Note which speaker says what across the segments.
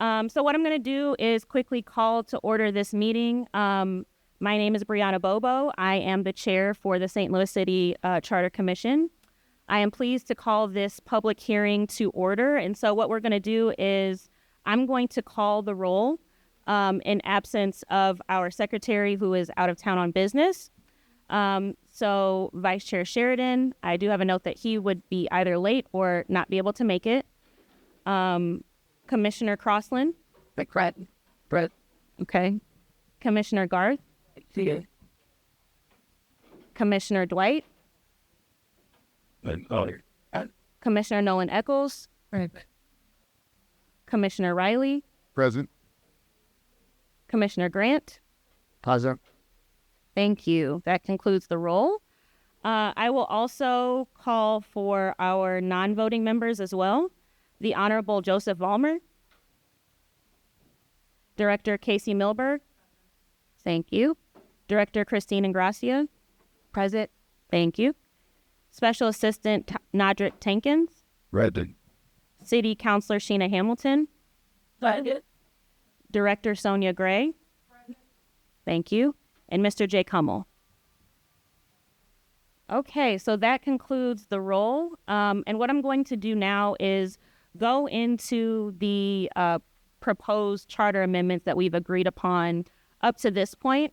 Speaker 1: So what I'm going to do is quickly call to order this meeting. My name is Brianna Bobo. I am the chair for the St. Louis City Charter Commission. I am pleased to call this public hearing to order. And so what we're going to do is I'm going to call the roll in absence of our secretary who is out of town on business. So Vice Chair Sheridan, I do have a note that he would be either late or not be able to make it. Commissioner Crossland.
Speaker 2: Brett.
Speaker 1: Okay. Commissioner Garth.
Speaker 2: Here.
Speaker 1: Commissioner Dwight. Commissioner Nolan Eccles.
Speaker 2: Right.
Speaker 1: Commissioner Riley.
Speaker 3: Present.
Speaker 1: Commissioner Grant.
Speaker 2: Positive.
Speaker 1: Thank you. That concludes the roll. I will also call for our non-voting members as well. The Honorable Joseph Vollmer. Director Casey Milberg. Thank you. Director Christine Ingracia. Present. Thank you. Special Assistant Nadrick Tankins.
Speaker 3: Present.
Speaker 1: City Councilor Sheena Hamilton.
Speaker 2: Present.
Speaker 1: Director Sonia Gray. Thank you. And Mr. Jake Hummel. Okay, so that concludes the roll. And what I'm going to do now is go into the proposed charter amendments that we've agreed upon up to this point.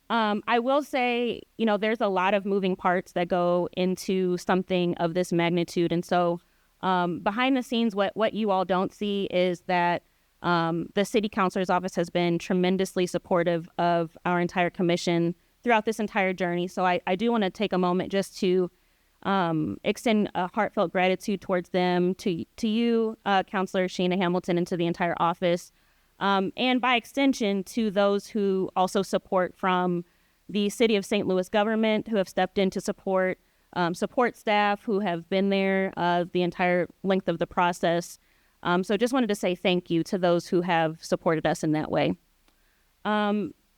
Speaker 1: I will say, there's a lot of moving parts that go into something of this magnitude. And so behind the scenes, what you all don't see is that the city councilor's office has been tremendously supportive of our entire commission throughout this entire journey. So I do want to take a moment just to extend a heartfelt gratitude towards them, to you, Councilor Sheena Hamilton, and to the entire office. And by extension, to those who also support from the City of St. Louis government, who have stepped in to support staff who have been there the entire length of the process. So just wanted to say thank you to those who have supported us in that way.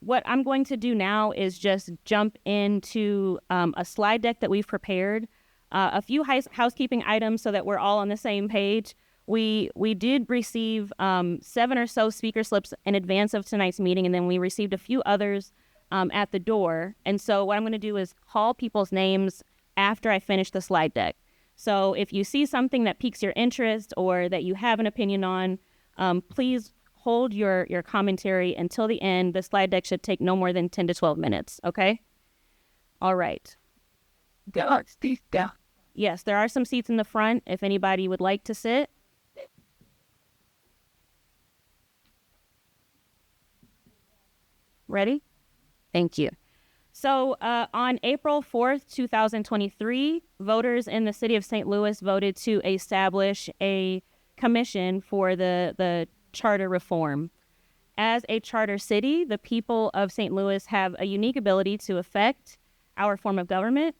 Speaker 1: What I'm going to do now is just jump into a slide deck that we've prepared, a few housekeeping items so that we're all on the same page. We did receive 7 or so speaker slips in advance of tonight's meeting, and then we received a few others at the door. And so what I'm going to do is call people's names after I finish the slide deck. So if you see something that piques your interest or that you have an opinion on, please hold your commentary until the end. The slide deck should take no more than 10 to 12 minutes, okay? All right. Yes, there are some seats in the front if anybody would like to sit. Ready? Thank you. So on April 4th, 2023, voters in the city of St. Louis voted to establish a commission for the charter reform. As a charter city, the people of St. Louis have a unique ability to affect our form of government.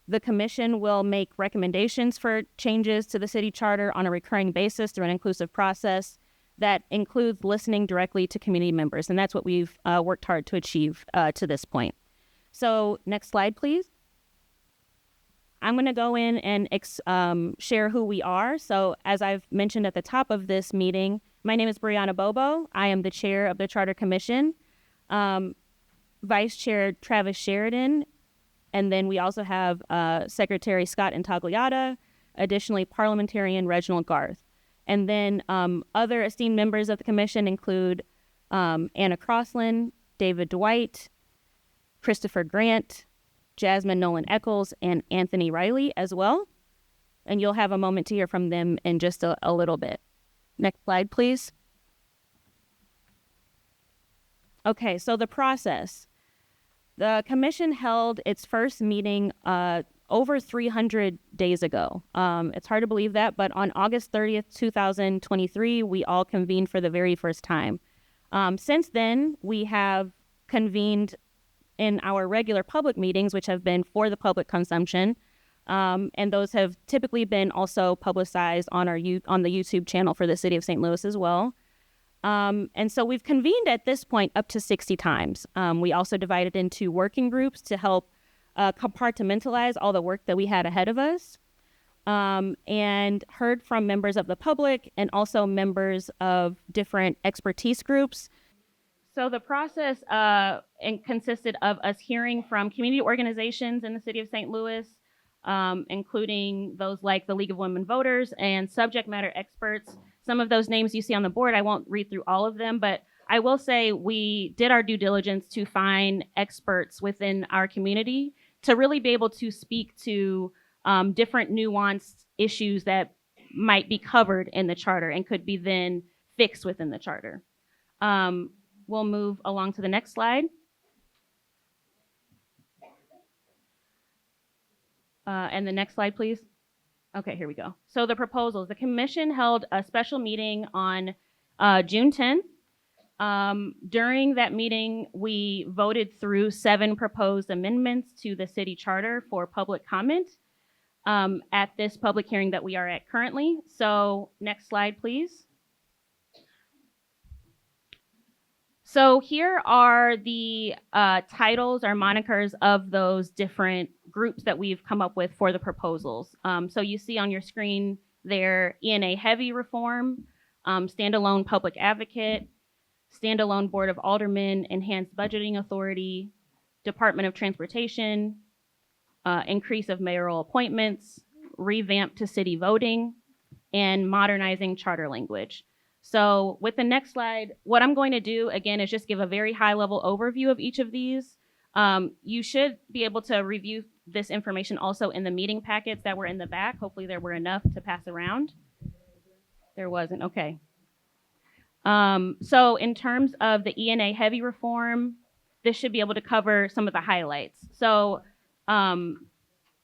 Speaker 1: The commission will make recommendations for changes to the city charter on a recurring basis through an inclusive process that includes listening directly to community members. And that's what we've worked hard to achieve to this point. So next slide, please. I'm going to go in and share who we are. So as I've mentioned at the top of this meeting, my name is Brianna Bobo. I am the chair of the Charter Commission. Vice Chair Travis Sheridan. And then we also have Secretary Scott Intagliata, additionally Parliamentarian Reginald Garth. And then other esteemed members of the commission include Anna Crossland, David Dwight, Christopher Grant, Jasmine Nolan Eccles, and Anthony Riley as well. And you'll have a moment to hear from them in just a little bit. Next slide, please. Okay, so the process. The commission held its first meeting over 300 days ago. It's hard to believe that, but on August 30th, 2023, we all convened for the very first time. Since then, we have convened in our regular public meetings, which have been for the public consumption, and those have typically been also publicized on on the YouTube channel for the City of St. Louis as well. And so we've convened at this point up to 60 times. We also divided into working groups to help compartmentalize all the work that we had ahead of us. and heard from members of the public and also members of different expertise groups. So the process consisted of us hearing from community organizations in the city of St. Louis, including those like the League of Women Voters and subject matter experts. Some of those names you see on the board, I won't read through all of them, but I will say we did our due diligence to find experts within our community to really be able to speak to different nuanced issues that might be covered in the charter and could be then fixed within the charter. We'll move along to the next slide. And the next slide, please. Okay, here we go. So the proposals. The commission held a special meeting on June 10th. During that meeting, we voted through 7 proposed amendments to the city charter for public comment at this public hearing that we are at currently. So next slide, please. So here are the titles or monikers of those different groups that we've come up with for the proposals. So you see on your screen there, ENA Heavy Reform, Standalone Public Advocate, Standalone Board of Aldermen, Enhanced Budgeting Authority, Department of Transportation, Increase of Mayoral Appointments, Revamp to City Voting, and Modernizing Charter Language. So with the next slide, what I'm going to do, again, is just give a very high-level overview of each of these. You should be able to review this information also in the meeting packets that were in the back. Hopefully there were enough to pass around. There wasn't, okay. So in terms of the ENA Heavy Reform, this should be able to cover some of the highlights. So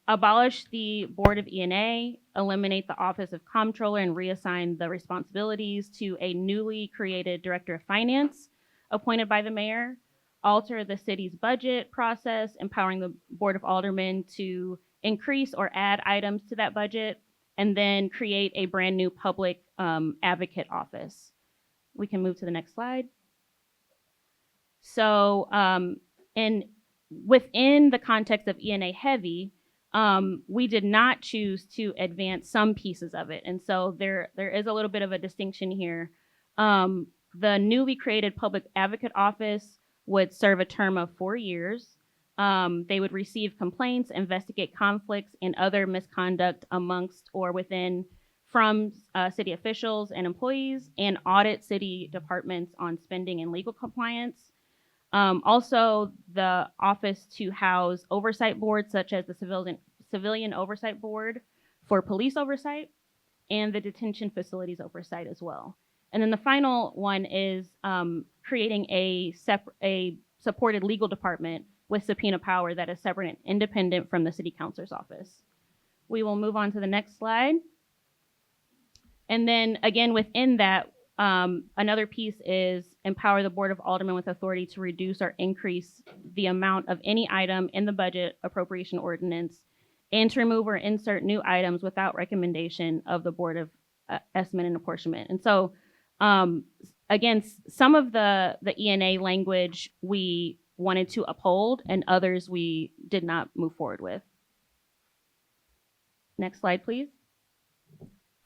Speaker 1: abolish the Board of ENA, eliminate the Office of Comptroller and reassign the responsibilities to a newly created Director of Finance appointed by the mayor, alter the city's budget process, empowering the Board of Aldermen to increase or add items to that budget, and then create a brand new public advocate office. We can move to the next slide. So, and within the context of ENA Heavy, we did not choose to advance some pieces of it. And so there is a little bit of a distinction here. The newly created Public Advocate Office would serve a term of 4 years. They would receive complaints, investigate conflicts and other misconduct amongst or within from city officials and employees, and audit city departments on spending and legal compliance. Also, the office to house oversight boards such as the Civilian Oversight Board for police oversight and the detention facilities oversight as well. And then the final one is creating a supported legal department with subpoena power that is separate and independent from the city councilor's office. We will move on to the next slide. And then again, within that, another piece is empower the Board of Aldermen with authority to reduce or increase the amount of any item in the budget appropriation ordinance and to remove or insert new items without recommendation of the Board of Estimate and Apportionment. And so, again, some of the ENA language we wanted to uphold and others we did not move forward with. Next slide, please.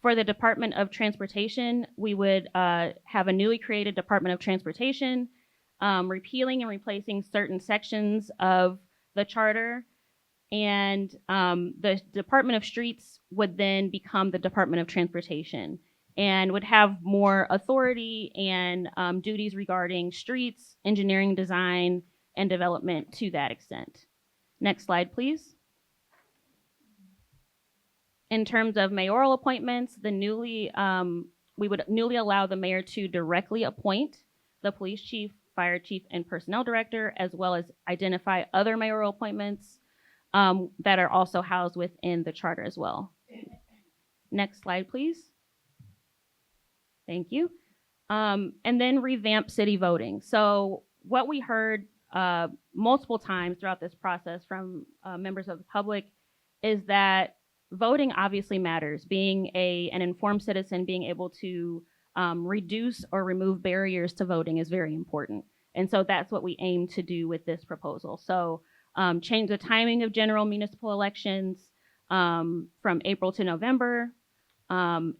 Speaker 1: For the Department of Transportation, we would have a newly created Department of Transportation, repealing and replacing certain sections of the charter. And the Department of Streets would then become the Department of Transportation and would have more authority and duties regarding streets, engineering, design, and development to that extent. Next slide, please. In terms of mayoral appointments, we would newly allow the mayor to directly appoint the police chief, fire chief, and personnel director, as well as identify other mayoral appointments that are also housed within the charter as well. Next slide, please. Thank you. And then revamp city voting. So what we heard multiple times throughout this process from members of the public is that voting obviously matters. Being an informed citizen, being able to reduce or remove barriers to voting is very important. And so that's what we aim to do with this proposal. So change the timing of general municipal elections, from April to November,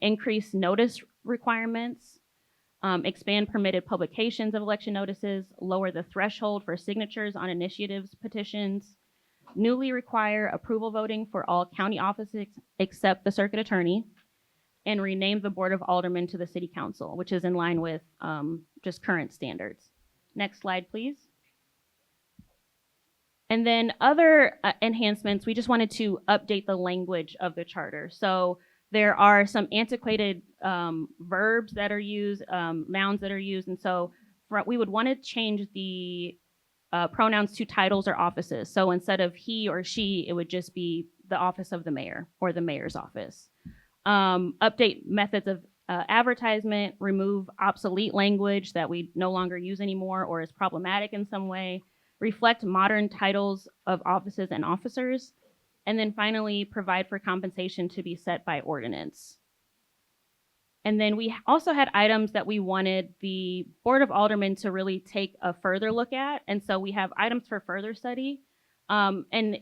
Speaker 1: increase notice requirements, expand permitted publications of election notices, lower the threshold for signatures on initiatives petitions, newly require approval voting for all county offices except the circuit attorney, and rename the Board of Aldermen to the City Council, which is in line with just current standards. Next slide, please. And then other enhancements, we just wanted to update the language of the charter. So there are some antiquated verbs that are used, nouns that are used. And so we would want to change the pronouns to titles or offices. So instead of he or she, it would just be the office of the mayor or the mayor's office. Update methods of advertisement, remove obsolete language that we no longer use anymore or is problematic in some way, reflect modern titles of offices and officers, and then finally provide for compensation to be set by ordinance. And then we also had items that we wanted the Board of Aldermen to really take a further look at. And so we have items for further study. And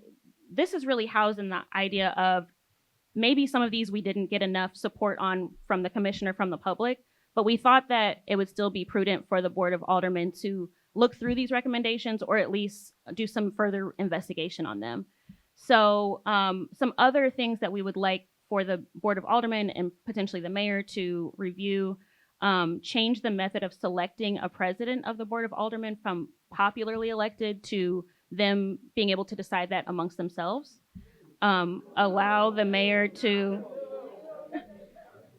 Speaker 1: this is really housed in the idea of maybe some of these we didn't get enough support on from the commissioner, from the public, but we thought that it would still be prudent for the Board of Aldermen to look through these recommendations or at least do some further investigation on them. So some other things that we would like for the Board of Aldermen and potentially the mayor to review, change the method of selecting a president of the Board of Aldermen from popularly elected to them being able to decide that amongst themselves. Allow the mayor to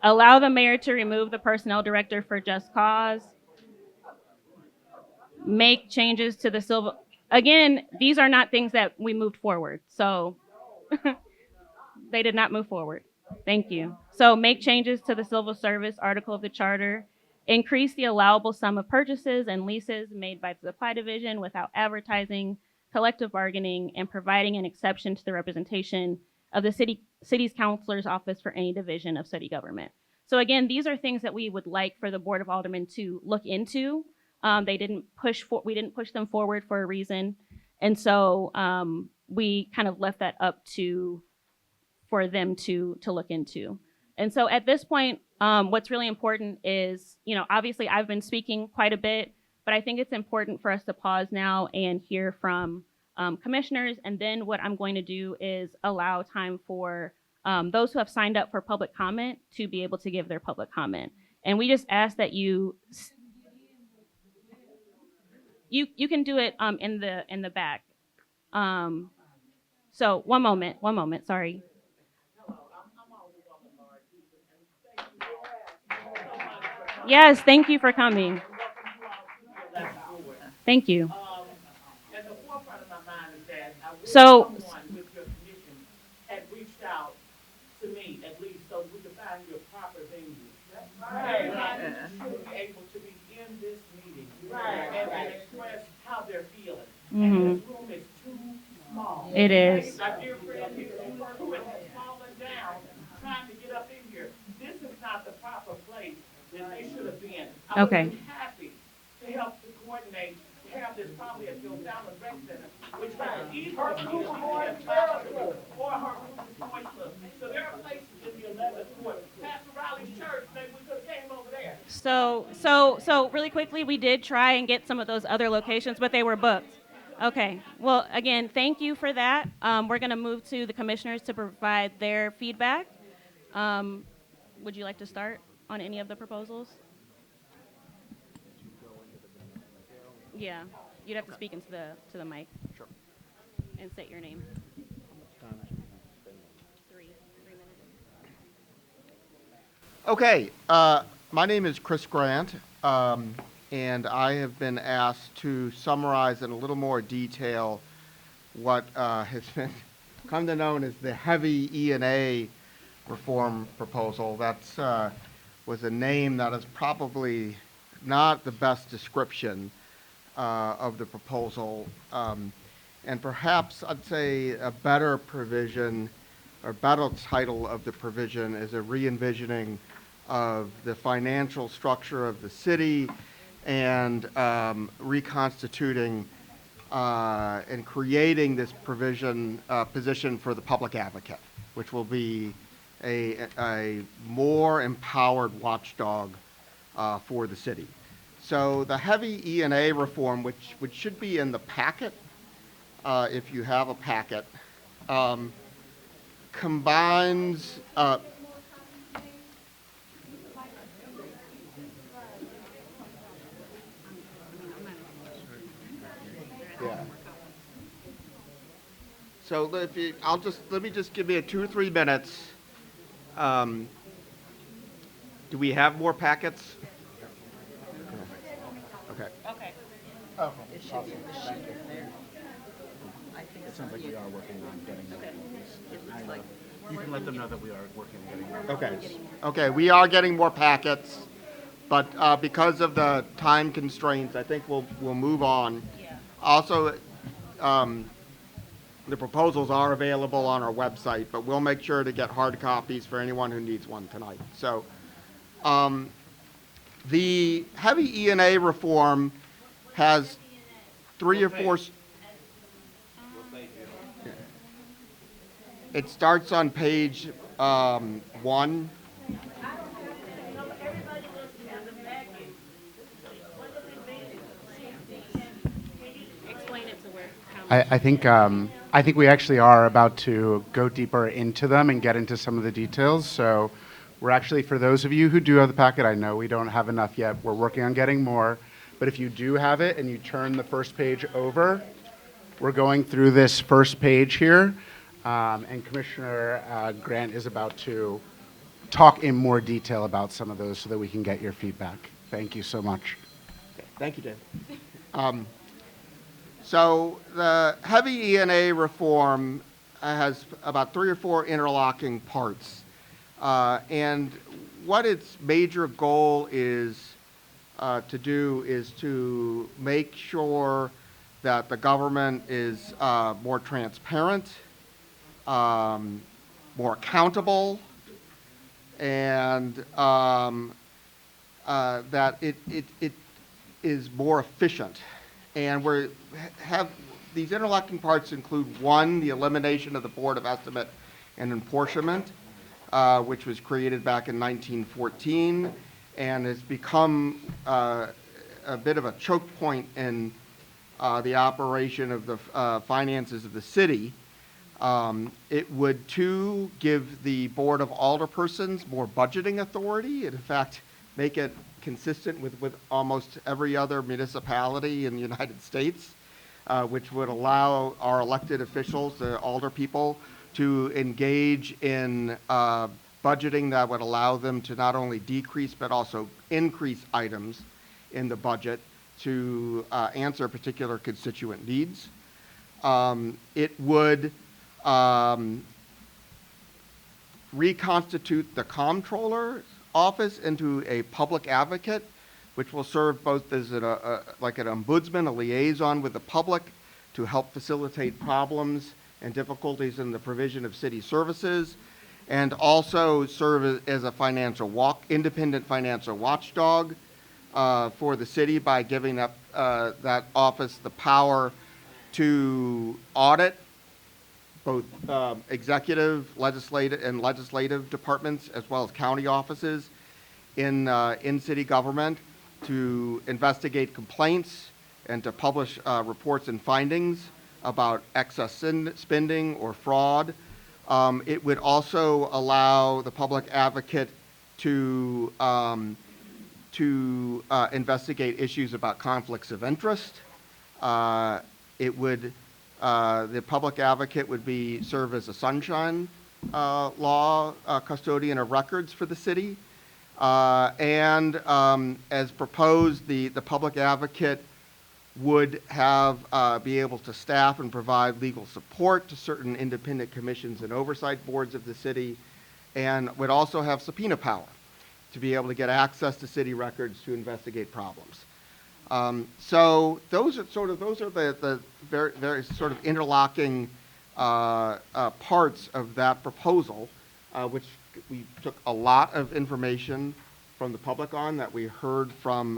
Speaker 1: remove the personnel director for just cause. Make changes to the civil. Again, these are not things that we moved forward, so they did not move forward. Thank you. So make changes to the civil service article of the charter, increase the allowable sum of purchases and leases made by the supply division without advertising, collective bargaining, and providing an exception to the representation of the city's councilor's office for any division of city government. So again, these are things that we would like for the Board of Aldermen to look into. We didn't push them forward for a reason. And so we kind of left that up for them to look into. And so at this point, what's really important is, obviously I've been speaking quite a bit, but I think it's important for us to pause now and hear from commissioners. And then what I'm going to do is allow time for those who have signed up for public comment to be able to give their public comment. And we just ask that you can do it in the back. So one moment, sorry. Yes, thank you for coming. Thank you.
Speaker 3: At the forefront of my mind is that I wish
Speaker 1: So-
Speaker 3: someone with your commission had reached out to me, at least, so we could find you a proper venue. Everybody should be able to be in this meeting and express how they're feeling. And this room is too small.
Speaker 1: It is.
Speaker 3: My dear friend, you has fallen down trying to get up in here. This is not the proper place that they should have been. I would
Speaker 1: Okay.
Speaker 3: be happy to help to coordinate, to have this probably at Bill Fallon Rec Center, which could easily be a or her Point Club. So there are places in the 11th Ward. Pastor Riley's church, maybe we could have came over there.
Speaker 1: So really quickly, we did try and get some of those other locations, but they were booked. Okay. Well, again, thank you for that. We're going to move to the commissioners to provide their feedback. Would you like to start on any of the proposals? Yeah, you'd have to speak into the mic.
Speaker 4: Sure.
Speaker 1: And state your name. 3 minutes.
Speaker 4: Okay, my name is Chris Grant, and I have been asked to summarize in a little more detail what has been come to known as the heavy E&A reform proposal. That's was a name that is probably not the best description of the proposal, and perhaps I'd say a better provision or better title of the provision is a re-envisioning of the financial structure of the city and reconstituting and creating this position for the public advocate, which will be a more empowered watchdog for the city. So the heavy E&A reform, which should be in the packet, if you have a packet, combines, yeah. So if you, let me just give me 2 or 3 minutes. Do we have more packets? Okay.
Speaker 1: Okay.
Speaker 5: It sounds like we are working on getting these. You can let them know that we are working on getting them.
Speaker 4: Okay. Okay, we are getting more packets, but because of the time constraints, I think we'll move on. Also, the proposals are available on our website, but we'll make sure to get hard copies for anyone who needs one tonight. So, the heavy E&A reform has 3 or 4. It starts on page 1.
Speaker 1: Explain it to where.
Speaker 6: I think we actually are about to go deeper into them and get into some of the details. So we're actually, for those of you who do have the packet, I know we don't have enough yet. We're working on getting more. But if you do have it and you turn the first page over, we're going through this first page here. And Commissioner Grant is about to talk in more detail about some of those so that we can get your feedback. Thank you so much.
Speaker 4: Thank you, Dave. So the heavy E&A reform has about 3 or 4 interlocking parts. And what its major goal is to do is to make sure that the government is more transparent, more accountable, and that it is more efficient. And these interlocking parts include 1, the elimination of the Board of Estimate and Apportionment, which was created back in 1914 and has become a bit of a choke point in the operation of the finances of the city. It would, 2, give the Board of Alderpersons more budgeting authority, and in fact, make it consistent with almost every other municipality in the United States, which would allow our elected officials, the alder people, to engage in budgeting that would allow them to not only decrease but also increase items in the budget to answer particular constituent needs. It would reconstitute the comptroller's office into a public advocate, which will serve both as like an ombudsman, a liaison with the public to help facilitate problems and difficulties in the provision of city services, and also serve as a independent financial watchdog for the city by giving up that office the power to audit both executive, legislative departments, as well as county offices in city government, to investigate complaints and to publish reports and findings about excess spending or fraud. It would also allow the public advocate to investigate issues about conflicts of interest. The public advocate would serve as a sunshine law custodian of records for the city. And as proposed, the public advocate would be able to staff and provide legal support to certain independent commissions and oversight boards of the city, and would also have subpoena power to be able to get access to city records to investigate problems. So those are the very sort of interlocking parts of that proposal, which we took a lot of information from the public on, that we heard from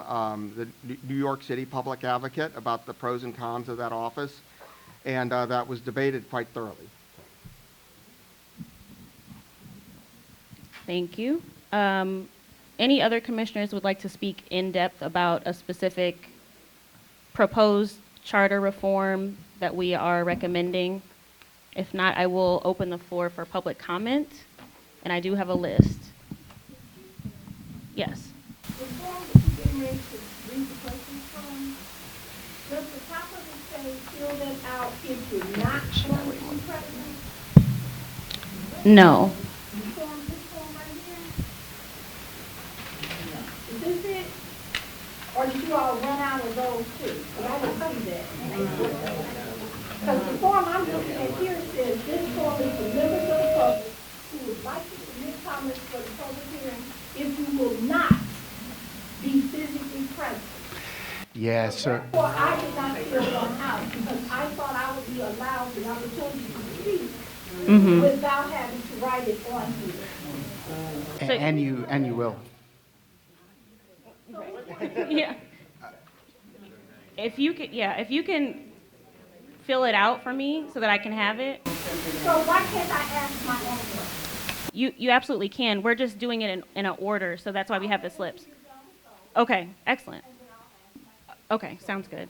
Speaker 4: the New York City Public Advocate about the pros and cons of that office, and that was debated quite thoroughly.
Speaker 1: Thank you. Any other commissioners would like to speak in depth about a specific proposed charter reform that we are recommending? If not, I will open the floor for public comment, and I do have a list. Yes.
Speaker 7: The form that you're getting ready to read the questions from, does the top of it say fill them out if you're not going to be president?
Speaker 1: No.
Speaker 7: This form right here? Is this it? Or did you all run out of those too? But I didn't see that. Because the form I'm looking at here says this form is for members of the public who would like to submit comments for the public hearing if you will not be physically present.
Speaker 6: Yeah, so,
Speaker 7: Therefore, I did not fill one out because I thought I would be allowed the opportunity to speak without having to write it on here.
Speaker 1: So-
Speaker 6: and you will.
Speaker 1: Yeah. If you can fill it out for me so that I can have it.
Speaker 7: So why can't I ask my own question?
Speaker 1: You absolutely can. We're just doing it in an order, so that's why we have the slips. Okay, excellent. Okay, sounds good.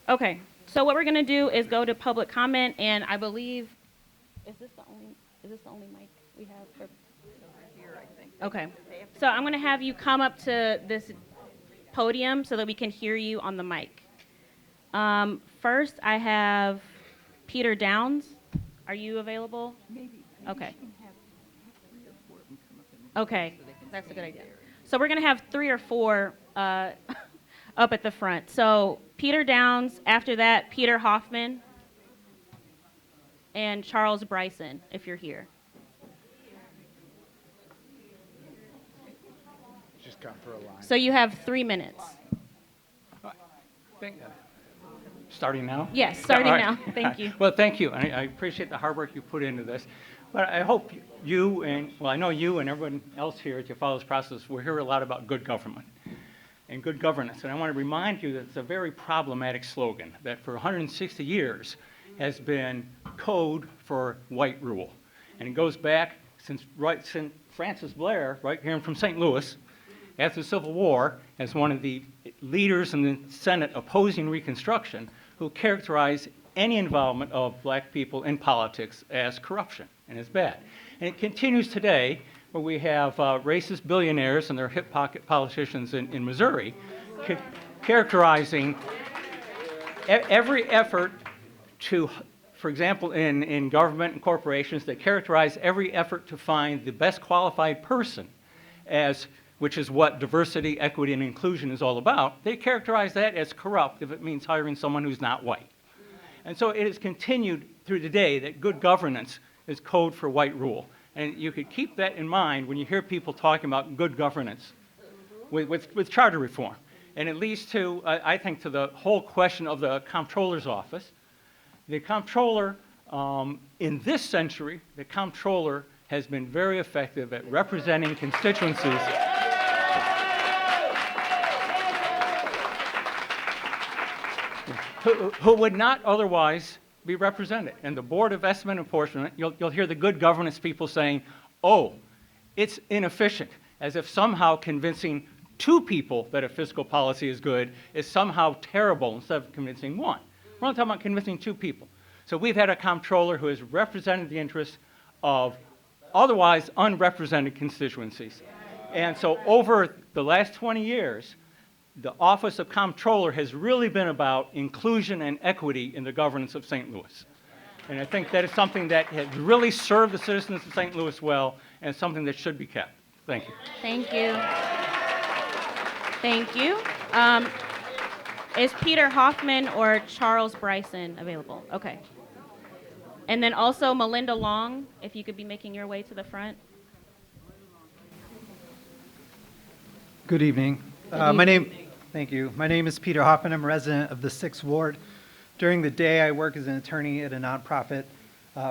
Speaker 1: Okay, so what we're gonna do is go to public comment, and I believe, is this the only mic we have? Okay, so I'm gonna have you come up to this podium so that we can hear you on the mic. First, I have Peter Downs. Are you available? Maybe. Okay. Okay, that's a good idea. So we're going to have 3 or 4 up at the front. So Peter Downs, after that, Peter Hoffman, and Charles Bryson, if you're here.
Speaker 6: Just got for a line.
Speaker 1: So you have 3 minutes.
Speaker 8: Starting now?
Speaker 1: Yes, starting
Speaker 8: All right.
Speaker 1: now. Thank you.
Speaker 8: Well, thank you. I appreciate the hard work you put into this. But I hope you and, well, I know you and everyone else here as you follow this process, we'll hear a lot about good government and good governance. And I want to remind you that it's a very problematic slogan that for 160 years has been code for white rule. And it goes back since Francis Blair, right here from St. Louis, after the Civil War, as one of the leaders in the Senate opposing Reconstruction, who characterized any involvement of black people in politics as corruption and as bad. And it continues today, where we have racist billionaires and their hip pocket politicians in Missouri characterizing every effort to, for example, in government and corporations, they characterize every effort to find the best qualified person as, which is what diversity, equity, and inclusion is all about. They characterize that as corrupt if it means hiring someone who's not white. And so it has continued through the day that good governance is code for white rule. And you could keep that in mind when you hear people talking about good governance with charter reform. And it leads to, I think, to the whole question of the comptroller's office. The comptroller, in this century, the comptroller has been very effective at representing constituencies who would not otherwise be represented. And the Board of Estimate and Enforcement, you'll hear the good governance people saying, oh, it's inefficient, as if somehow convincing 2 people that a fiscal policy is good is somehow terrible instead of convincing 1. We're only talking about convincing 2 people. So we've had a comptroller who has represented the interests of otherwise unrepresented constituencies. And so over the last 20 years, the Office of Comptroller has really been about inclusion and equity in the governance of St. Louis. And I think that is something that has really served the citizens of St. Louis well and something that should be kept. Thank you.
Speaker 1: Thank you. Thank you. Is Peter Hoffman or Charles Bryson available? Okay. And then also Melinda Long, if you could be making your way to the front.
Speaker 9: Good evening. Thank you. My name is Peter Hoffman. I'm a resident of the 6th Ward. During the day, I work as an attorney at a nonprofit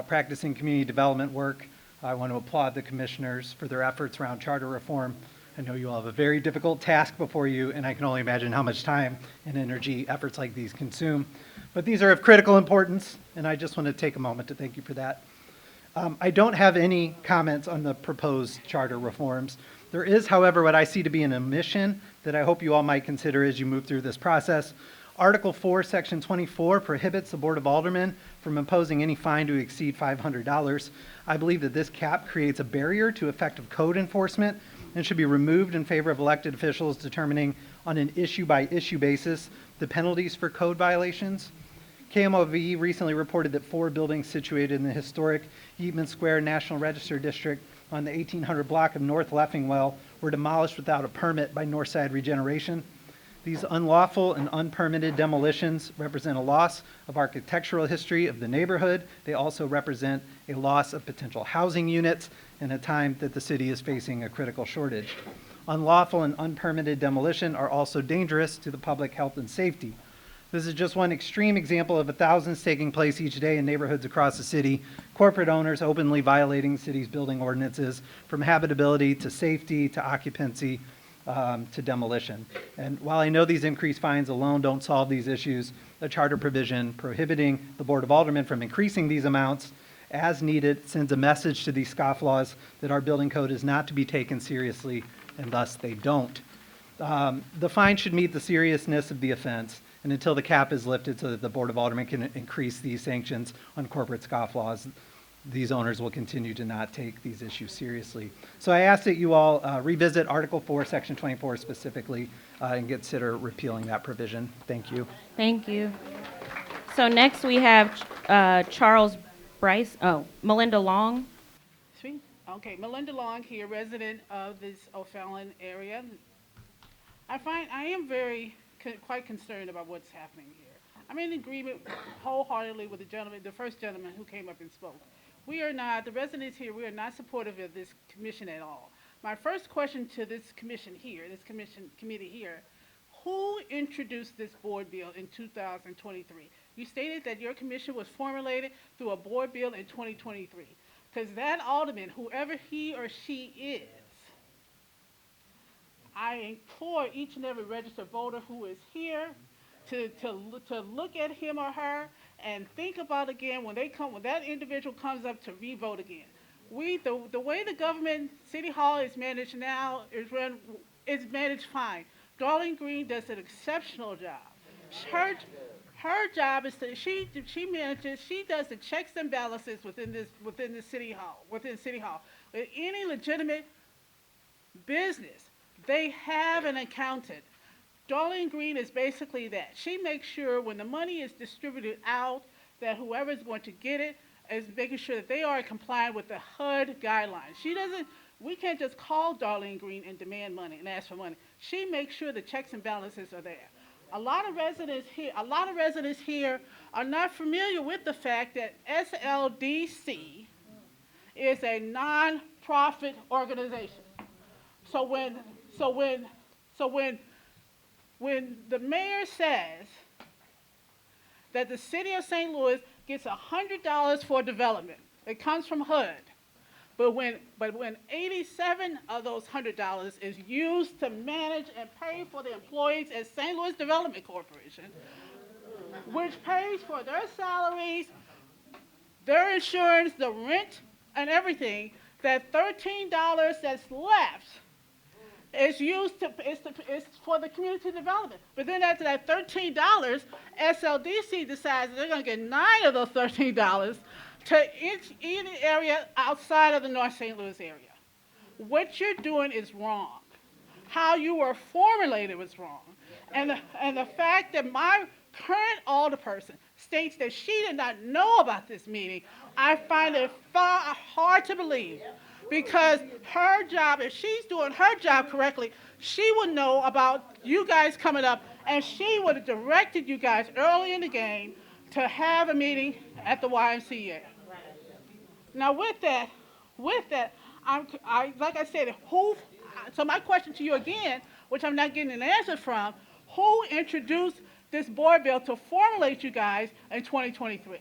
Speaker 9: practicing community development work. I want to applaud the commissioners for their efforts around charter reform. I know you all have a very difficult task before you, and I can only imagine how much time and energy efforts like these consume. But these are of critical importance, and I just want to take a moment to thank you for that. I don't have any comments on the proposed charter reforms. There is, however, what I see to be an omission that I hope you all might consider as you move through this process. Article 4, Section 24 prohibits the Board of Aldermen from imposing any fine to exceed $500. I believe that this cap creates a barrier to effective code enforcement and should be removed in favor of elected officials determining on an issue-by-issue basis the penalties for code violations. KMOV recently reported that 4 buildings situated in the historic Yeatman Square National Register District on the 1800 block of North Leffingwell were demolished without a permit by Northside Regeneration. These unlawful and unpermitted demolitions represent a loss of architectural history of the neighborhood. They also represent a loss of potential housing units in a time that the city is facing a critical shortage. Unlawful and unpermitted demolition are also dangerous to the public health and safety. This is just one extreme example of thousands taking place each day in neighborhoods across the city. Corporate owners openly violating the city's building ordinances from habitability to safety to occupancy to demolition. And while I know these increased fines alone don't solve these issues, a charter provision prohibiting the Board of Aldermen from increasing these amounts as needed sends a message to these scofflaws that our building code is not to be taken seriously, and thus they don't. The fine should meet the seriousness of the offense, and until the cap is lifted so that the Board of Aldermen can increase these sanctions on corporate scofflaws, these owners will continue to not take these issues seriously. So I ask that you all revisit Article 4, Section 24 specifically, and consider repealing that provision. Thank you.
Speaker 1: Thank you. So next we have Charles Bryce, Melinda Long.
Speaker 2: Sweet. Okay, Melinda Long here, resident of this O'Fallon area. I am quite concerned about what's happening here. I'm in agreement wholeheartedly with the first gentleman who came up and spoke. The residents here, we are not supportive of this commission at all. My first question to this committee here, who introduced this board bill in 2023? You stated that your commission was formulated through a board bill in 2023. Because that alderman, whoever he or she is, I implore each and every registered voter who is here to look at him or her and think about again when that individual comes up to re-vote again. The way the government, City Hall is managed now is managed fine. Darlene Green does an exceptional job. Her job is she does the checks and balances within City Hall. With any legitimate business, they have an accountant. Darlene Green is basically that. She makes sure when the money is distributed out that whoever is going to get it is making sure that they are compliant with the HUD guidelines. We can't just call Darlene Green and demand money and ask for money. She makes sure the checks and balances are there. A lot of residents here are not familiar with the fact that SLDC is a non-profit organization. So when the mayor says that the city of St. Louis gets $100 for development, it comes from HUD. But when 87 of those $100 is used to manage and pay for the employees at St. Louis Development Corporation, which pays for their salaries, their insurance, the rent, and everything, that $13 that's left is for the community development. But then after that $13, SLDC decides they're going to get 9 of those $13 to any area outside of the North St. Louis area. What you're doing is wrong. How you were formulated was wrong. And the fact that my current alderperson states that she did not know about this meeting, I find it hard to believe. Because her job, if she's doing her job correctly, she would know about you guys coming up, and she would have directed you guys early in the game to have a meeting at the YMCA. Now with that, like I said, so my question to you again, which I'm not getting an answer from, who introduced this board bill to formulate you guys in 2023?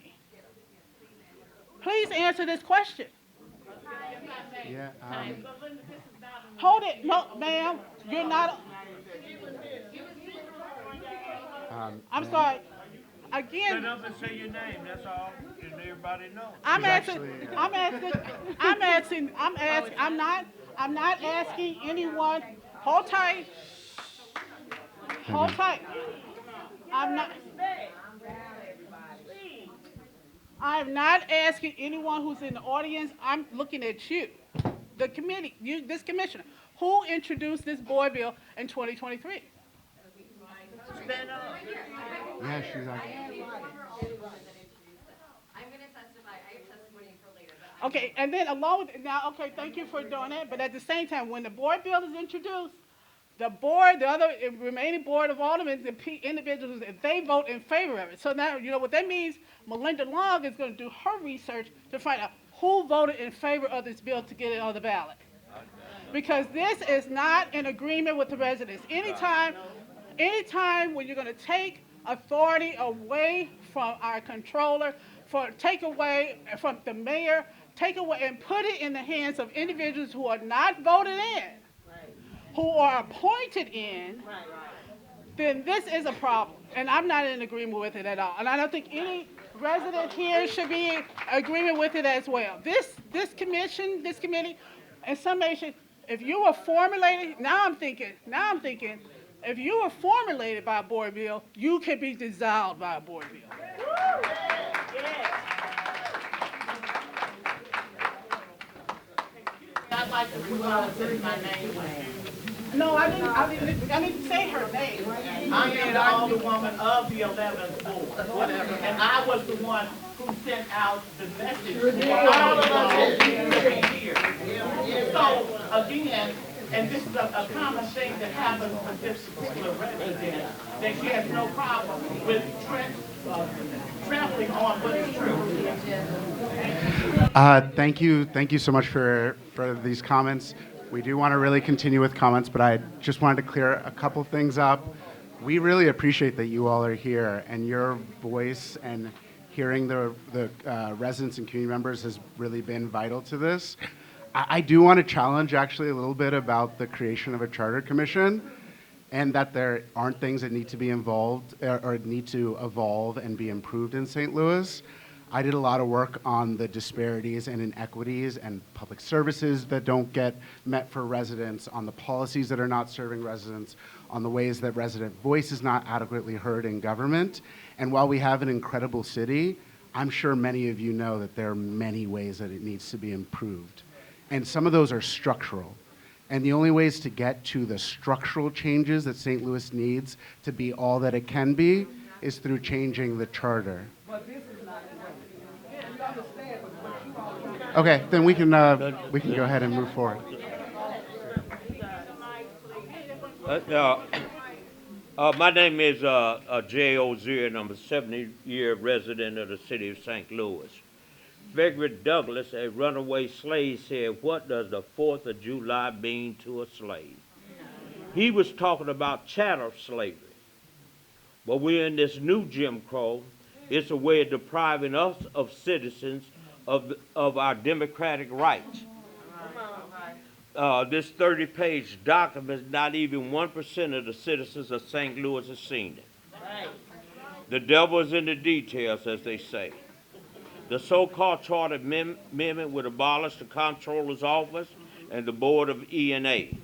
Speaker 2: Please answer this question.
Speaker 6: Yeah.
Speaker 2: Hold it. No, ma'am. You're not. I'm sorry. Again.
Speaker 3: Stand up and say your name, that's all. Your name
Speaker 2: I'm
Speaker 6: She's
Speaker 2: asking,
Speaker 6: actually,
Speaker 2: I'm not asking anyone, hold tight, hold tight. I'm not asking anyone who's in the audience, I'm looking at you, the committee, this commissioner. Who introduced this board bill in 2023?
Speaker 6: yeah, she's actually.
Speaker 2: Okay, and then along with, now, okay, thank you for doing that, but at the same time, when the board bill is introduced, the board, the other remaining board of aldermen, the individuals, if they vote in favor of it. So now, you know what that means? Melinda Long is going to do her research to find out who voted in favor of this bill to get it on the ballot. Because this is not in agreement with the residents. Anytime when you're going to take authority away from our controller, take away from the mayor, take away and put it in the hands of individuals who are not voted in, who are appointed in, then this is a problem. And I'm not in agreement with it at all. And I don't think any resident here should be in agreement with it as well. This committee, and somebody should, if you were formulated, now I'm thinking, if you were formulated by a board bill, you can be dissolved by a board bill.
Speaker 3: I'd like to move on and say my name.
Speaker 2: No, I didn't say her name.
Speaker 3: I am the alderwoman of the 11th Ward. And I was the one who sent out the message for all of us to be here. So, again, and this is a common thing that happens with this particular resident, that she has no problem with trampling on what is true.
Speaker 6: Thank you so much for these comments. We do want to really continue with comments, but I just wanted to clear a couple things up. We really appreciate that you all are here, and your voice and hearing the residents and community members has really been vital to this. I do want to challenge actually a little bit about the creation of a charter commission, and that there aren't things that need to be involved or need to evolve and be improved in St. Louis. I did a lot of work on the disparities and inequities and public services that don't get met for residents, on the policies that are not serving residents, on the ways that resident voice is not adequately heard in government. And while we have an incredible city, I'm sure many of you know that there are many ways that it needs to be improved. And some of those are structural. And the only ways to get to the structural changes that St. Louis needs to be all that it can be is through changing the charter. Okay, then we can go ahead and move forward.
Speaker 10: My name is Jay Ozier, and I'm a 70-year resident of the city of St. Louis. Frederick Douglass, a runaway slave, said, "What does the 4th of July mean to a slave?" He was talking about chattel slavery. But we're in this new Jim Crow. It's a way of depriving us of citizens of our democratic rights. This 30-page document, not even 1% of the citizens of St. Louis have seen it. The devil is in the details, as they say. The so-called charter amendment would abolish the comptroller's office and the board of E&A.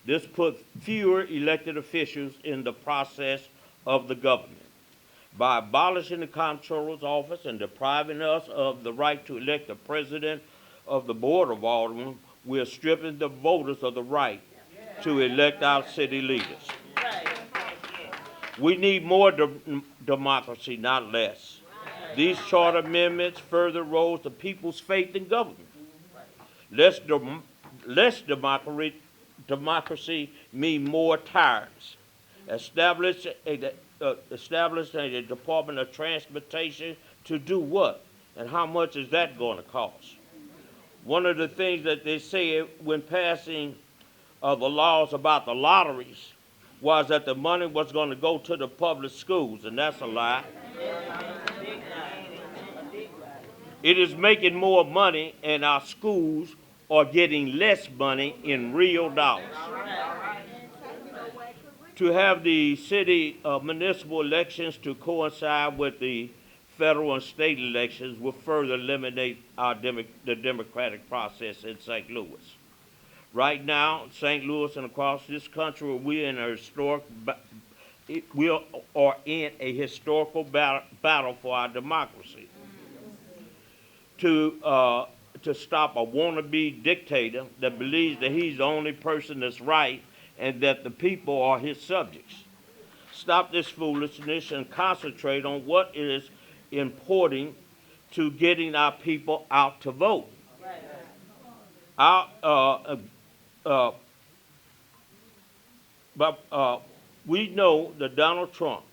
Speaker 10: This put fewer elected officials in the process of the government. By abolishing the comptroller's office and depriving us of the right to elect the president of the board of aldermen, we're stripping the voters of the right to elect our city leaders. We need more democracy, not less. These charter amendments further erode the people's faith in government. Less democracy means more tyrants. Establish a Department of Transportation to do what? And how much is that going to cost? One of the things that they say when passing the laws about the lotteries was that the money was going to go to the public schools, and that's a lie. It is making more money, and our schools are getting less money in real dollars. To have the city municipal elections to coincide with the federal and state elections will further eliminate the democratic process in St. Louis. Right now, St. Louis and across this country, we are in a historical battle for our democracy. To stop a wannabe dictator that believes that he's the only person that's right and that the people are his subjects. Stop this foolishness and concentrate on what is important to getting our people out to vote. We know that Donald Trump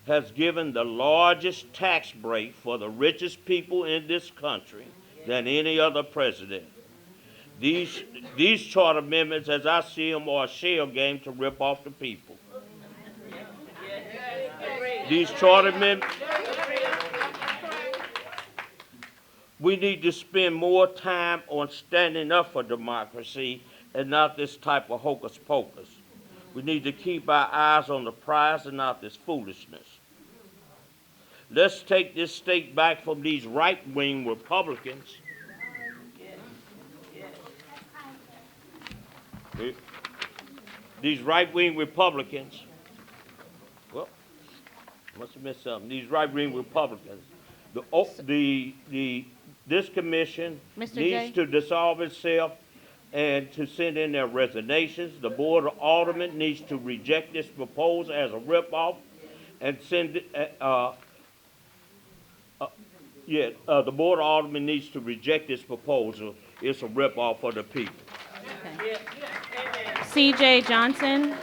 Speaker 10: has given the largest tax break for the richest people in this country than any other president. These charter amendments, as I see them, are a shell game to rip off the people. These charter amendments, we need to spend more time on standing up for democracy and not this type of hocus pocus. We need to keep our eyes on the prize and not this foolishness. Let's take this state back from these right-wing Republicans. These right-wing Republicans, well, must have missed something. These right-wing Republicans, this commission needs to dissolve itself and to send in their resignations. The Board of Aldermen needs to reject this proposal as a ripoff and send the Board of Aldermen needs to reject this proposal. It's a ripoff for the people.
Speaker 1: Okay. C.J. Johnson.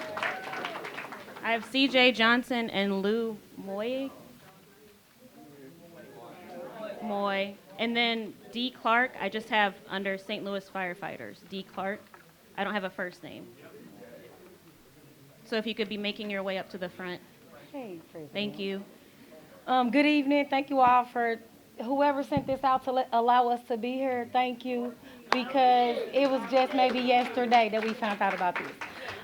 Speaker 1: I have C.J. Johnson and Lou Moy. And then D. Clark, I just have under St. Louis firefighters. D. Clark. I don't have a first name. So if you could be making your way up to the front.
Speaker 11: Hey, President.
Speaker 1: Thank you.
Speaker 11: Good evening. Thank you all for whoever sent this out to allow us to be here. Thank you, because it was just maybe yesterday that we found out about this.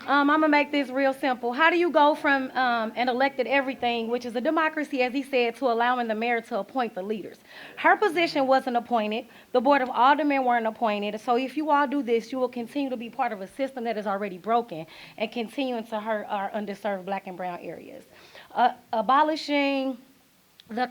Speaker 11: I'm gonna make this real simple. How do you go from an elected everything, which is a democracy, as he said, to allowing the mayor to appoint the leaders? Her position wasn't appointed. The Board of Aldermen weren't appointed. So if you all do this, you will continue to be part of a system that is already broken and continuing to hurt our underserved black and brown areas. Abolishing the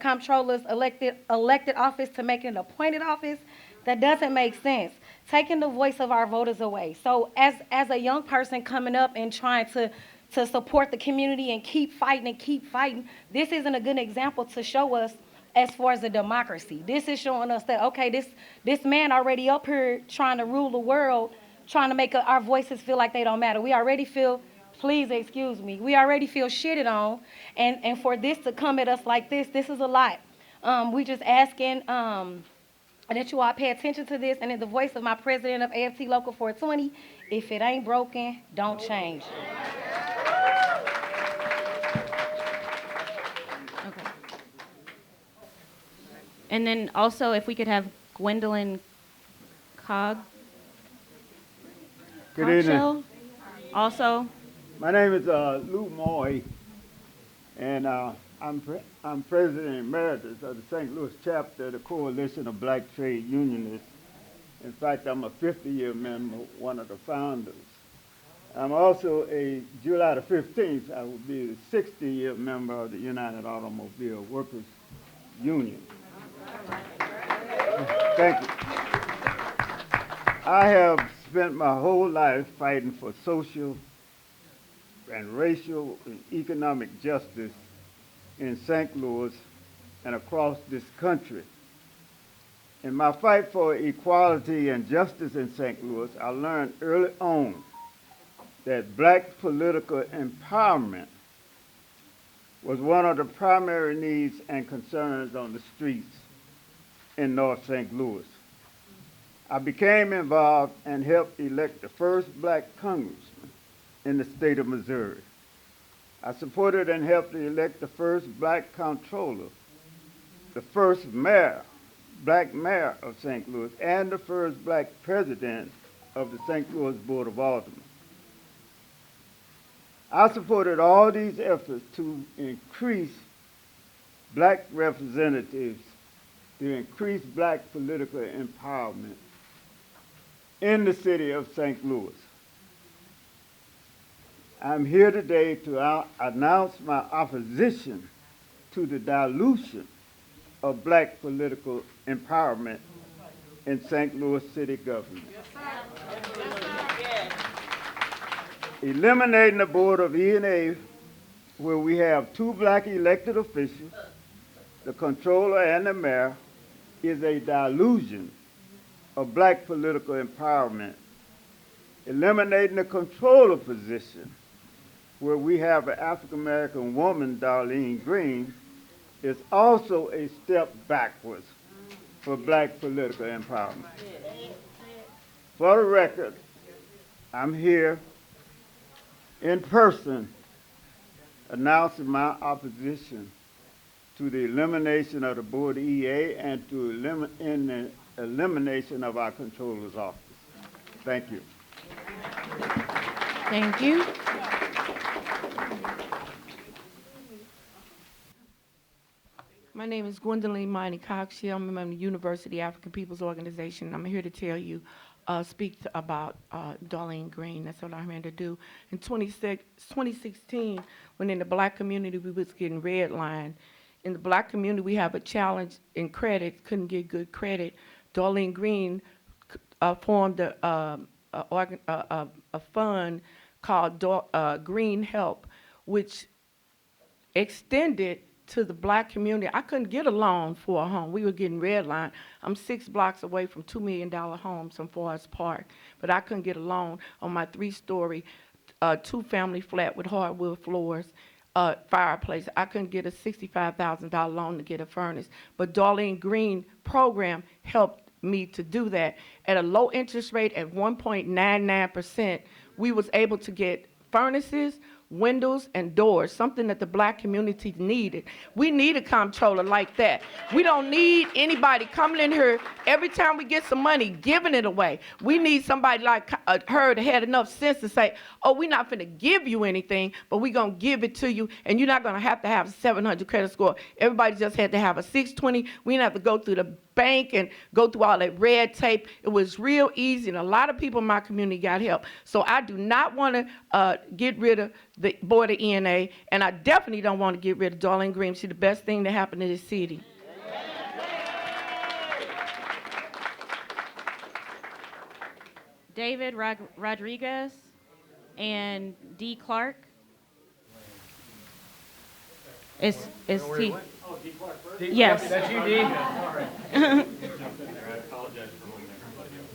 Speaker 11: comptroller's elected office to make it an appointed office, that doesn't make sense. Taking the voice of our voters away. So as a young person coming up and trying to support the community and keep fighting, this isn't a good example to show us as far as a democracy. This is showing us that, okay, this man already up here trying to rule the world, trying to make our voices feel like they don't matter. We already feel, please excuse me, we already feel shitted on, and for this to come at us like this is a lot. We just asking that you all pay attention to this, and in the voice of my president of AFT Local 420, if it ain't broken, don't change.
Speaker 1: Okay. And then also, if we could have Gwendolyn
Speaker 12: Good evening.
Speaker 1: Cogshell also.
Speaker 12: My name is Lou Moy, and I'm President Emeritus of the St. Louis chapter of the Coalition of Black Trade Unionists. In fact, I'm a 50-year member, one of the founders. I'm also July the 15th, I will be the 60-year member of the United Automobile Workers Union. Thank you. I have spent my whole life fighting for social and racial and economic justice in St. Louis and across this country. In my fight for equality and justice in St. Louis, I learned early on that black political empowerment was one of the primary needs and concerns on the streets in North St. Louis. I became involved and helped elect the first black congressman in the state of Missouri. I supported and helped elect the first black comptroller, the first black mayor of St. Louis, and the first black president of the St. Louis Board of Aldermen. I supported all these efforts to increase black representatives to increase black political empowerment in the city of St. Louis. I'm here today to announce my opposition to the dilution of black political empowerment in St. Louis city government. Eliminating the board of E&A, where we have 2 black elected officials, the controller and the mayor, is a dilution of black political empowerment. Eliminating the controller position, where we have an African-American woman, Darlene Green, is also a step backwards for black political empowerment. For the record, I'm here in person announcing my opposition to the elimination of the Board of EA and to the elimination of our controller's office. Thank you.
Speaker 13: Thank you. My name is Gwendolyn Miney Cox. I'm a member of the University African People's Organization. I'm here to tell you, about Darlene Green. That's what I'm here to do. In 2016, when in the black community we was getting redlined, in the black community we have a challenge in credit, couldn't get good credit. Darlene Green formed a fund called Green Help, which extended to the black community. I couldn't get a loan for a home. We were getting redlined. I'm 6 blocks away from $2 million homes in Forest Park, but I couldn't get a loan on my 3-story, 2-family flat with hardwood floors, fireplace. I couldn't get a $65,000 loan to get a furnace. But Darlene Green program helped me to do that. At a low interest rate at 1.99%, we was able to get furnaces, windows, and doors, something that the black community needed. We need a comptroller like that. We don't need anybody coming in here every time we get some money, giving it away. We need somebody like her that had enough sense to say, oh, we're not gonna give you anything, but we're gonna give it to you, and you're not gonna have a 700 credit score. Everybody just had to have a 620. We didn't have to go through the bank and go through all that red tape. It was real easy, and a lot of people in my community got help. So I do not want to get rid of the Board of ENA, and I definitely don't want to get rid of Darlene Green. She's the best thing that happened to this city.
Speaker 1: David Rodriguez and D. Clark. Is he?
Speaker 8: Oh, D. Clark first?
Speaker 1: Yes.
Speaker 8: That's you, D. Sorry. I apologize for moving everybody up.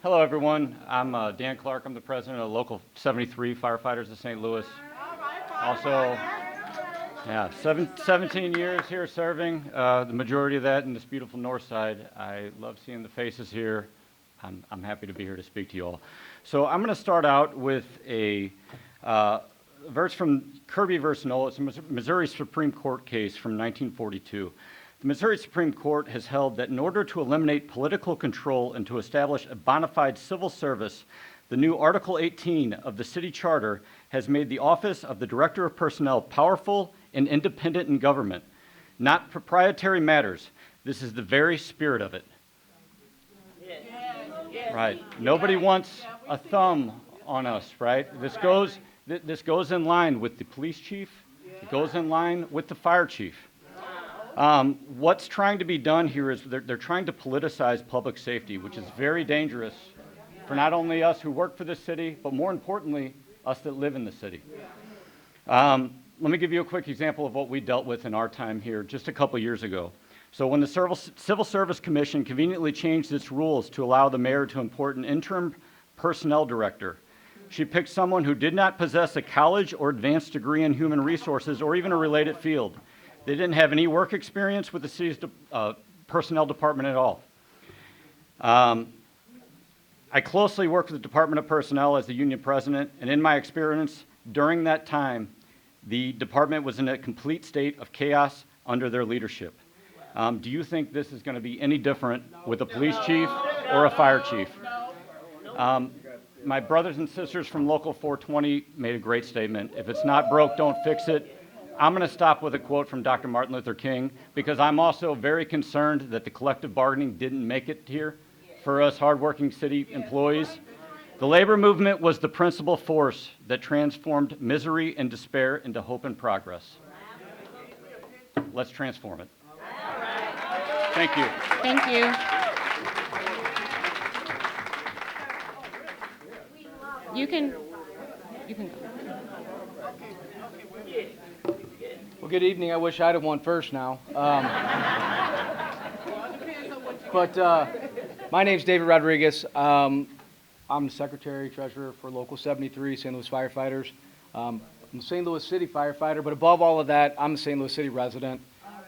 Speaker 8: Hello, everyone. I'm Dan Clark. I'm the president of Local 73 Firefighters of St. Louis. Also, 17 years here serving, the majority of that in this beautiful north side. I love seeing the faces here. I'm happy to be here to speak to you all. So I'm going to start out with a verse from Kirby v. Noll. It's a Missouri Supreme Court case from 1942. The Missouri Supreme Court has held that in order to eliminate political control and to establish a bona fide civil service, the new Article 18 of the city charter has made the office of the Director of Personnel powerful and independent in government, not proprietary matters. This is the very spirit of it. Right. Nobody wants a thumb on us, right? This goes in line with the police chief. It goes in line with the fire chief. What's trying to be done here is they're trying to politicize public safety, which is very dangerous for not only us who work for this city, but more importantly, us that live in the city. Let me give you a quick example of what we dealt with in our time here just a couple years ago. So when the Civil Service Commission conveniently changed its rules to allow the mayor to appoint an interim personnel director, she picked someone who did not possess a college or advanced degree in human resources or even a related field. They didn't have any work experience with the city's personnel department at all. I closely worked with the Department of Personnel as the union president, and in my experience during that time, the department was in a complete state of chaos under their leadership. Do you think this is going to be any different with a police chief or a fire chief? My brothers and sisters from Local 420 made a great statement. If it's not broke, don't fix it.
Speaker 14: I'm going to stop with a quote from Dr. Martin Luther King, because I'm also very concerned that the collective bargaining didn't make it here for us hardworking city employees. The labor movement was the principal force that transformed misery and despair into hope and progress. Let's transform it. Thank you.
Speaker 1: Thank you. You can go.
Speaker 15: Well, good evening. I wish I'd have won first now. My name's David Rodriguez. I'm the Secretary Treasurer for Local 73, St. Louis Firefighters. I'm a St. Louis City firefighter, but above all of that, I'm a St. Louis City resident.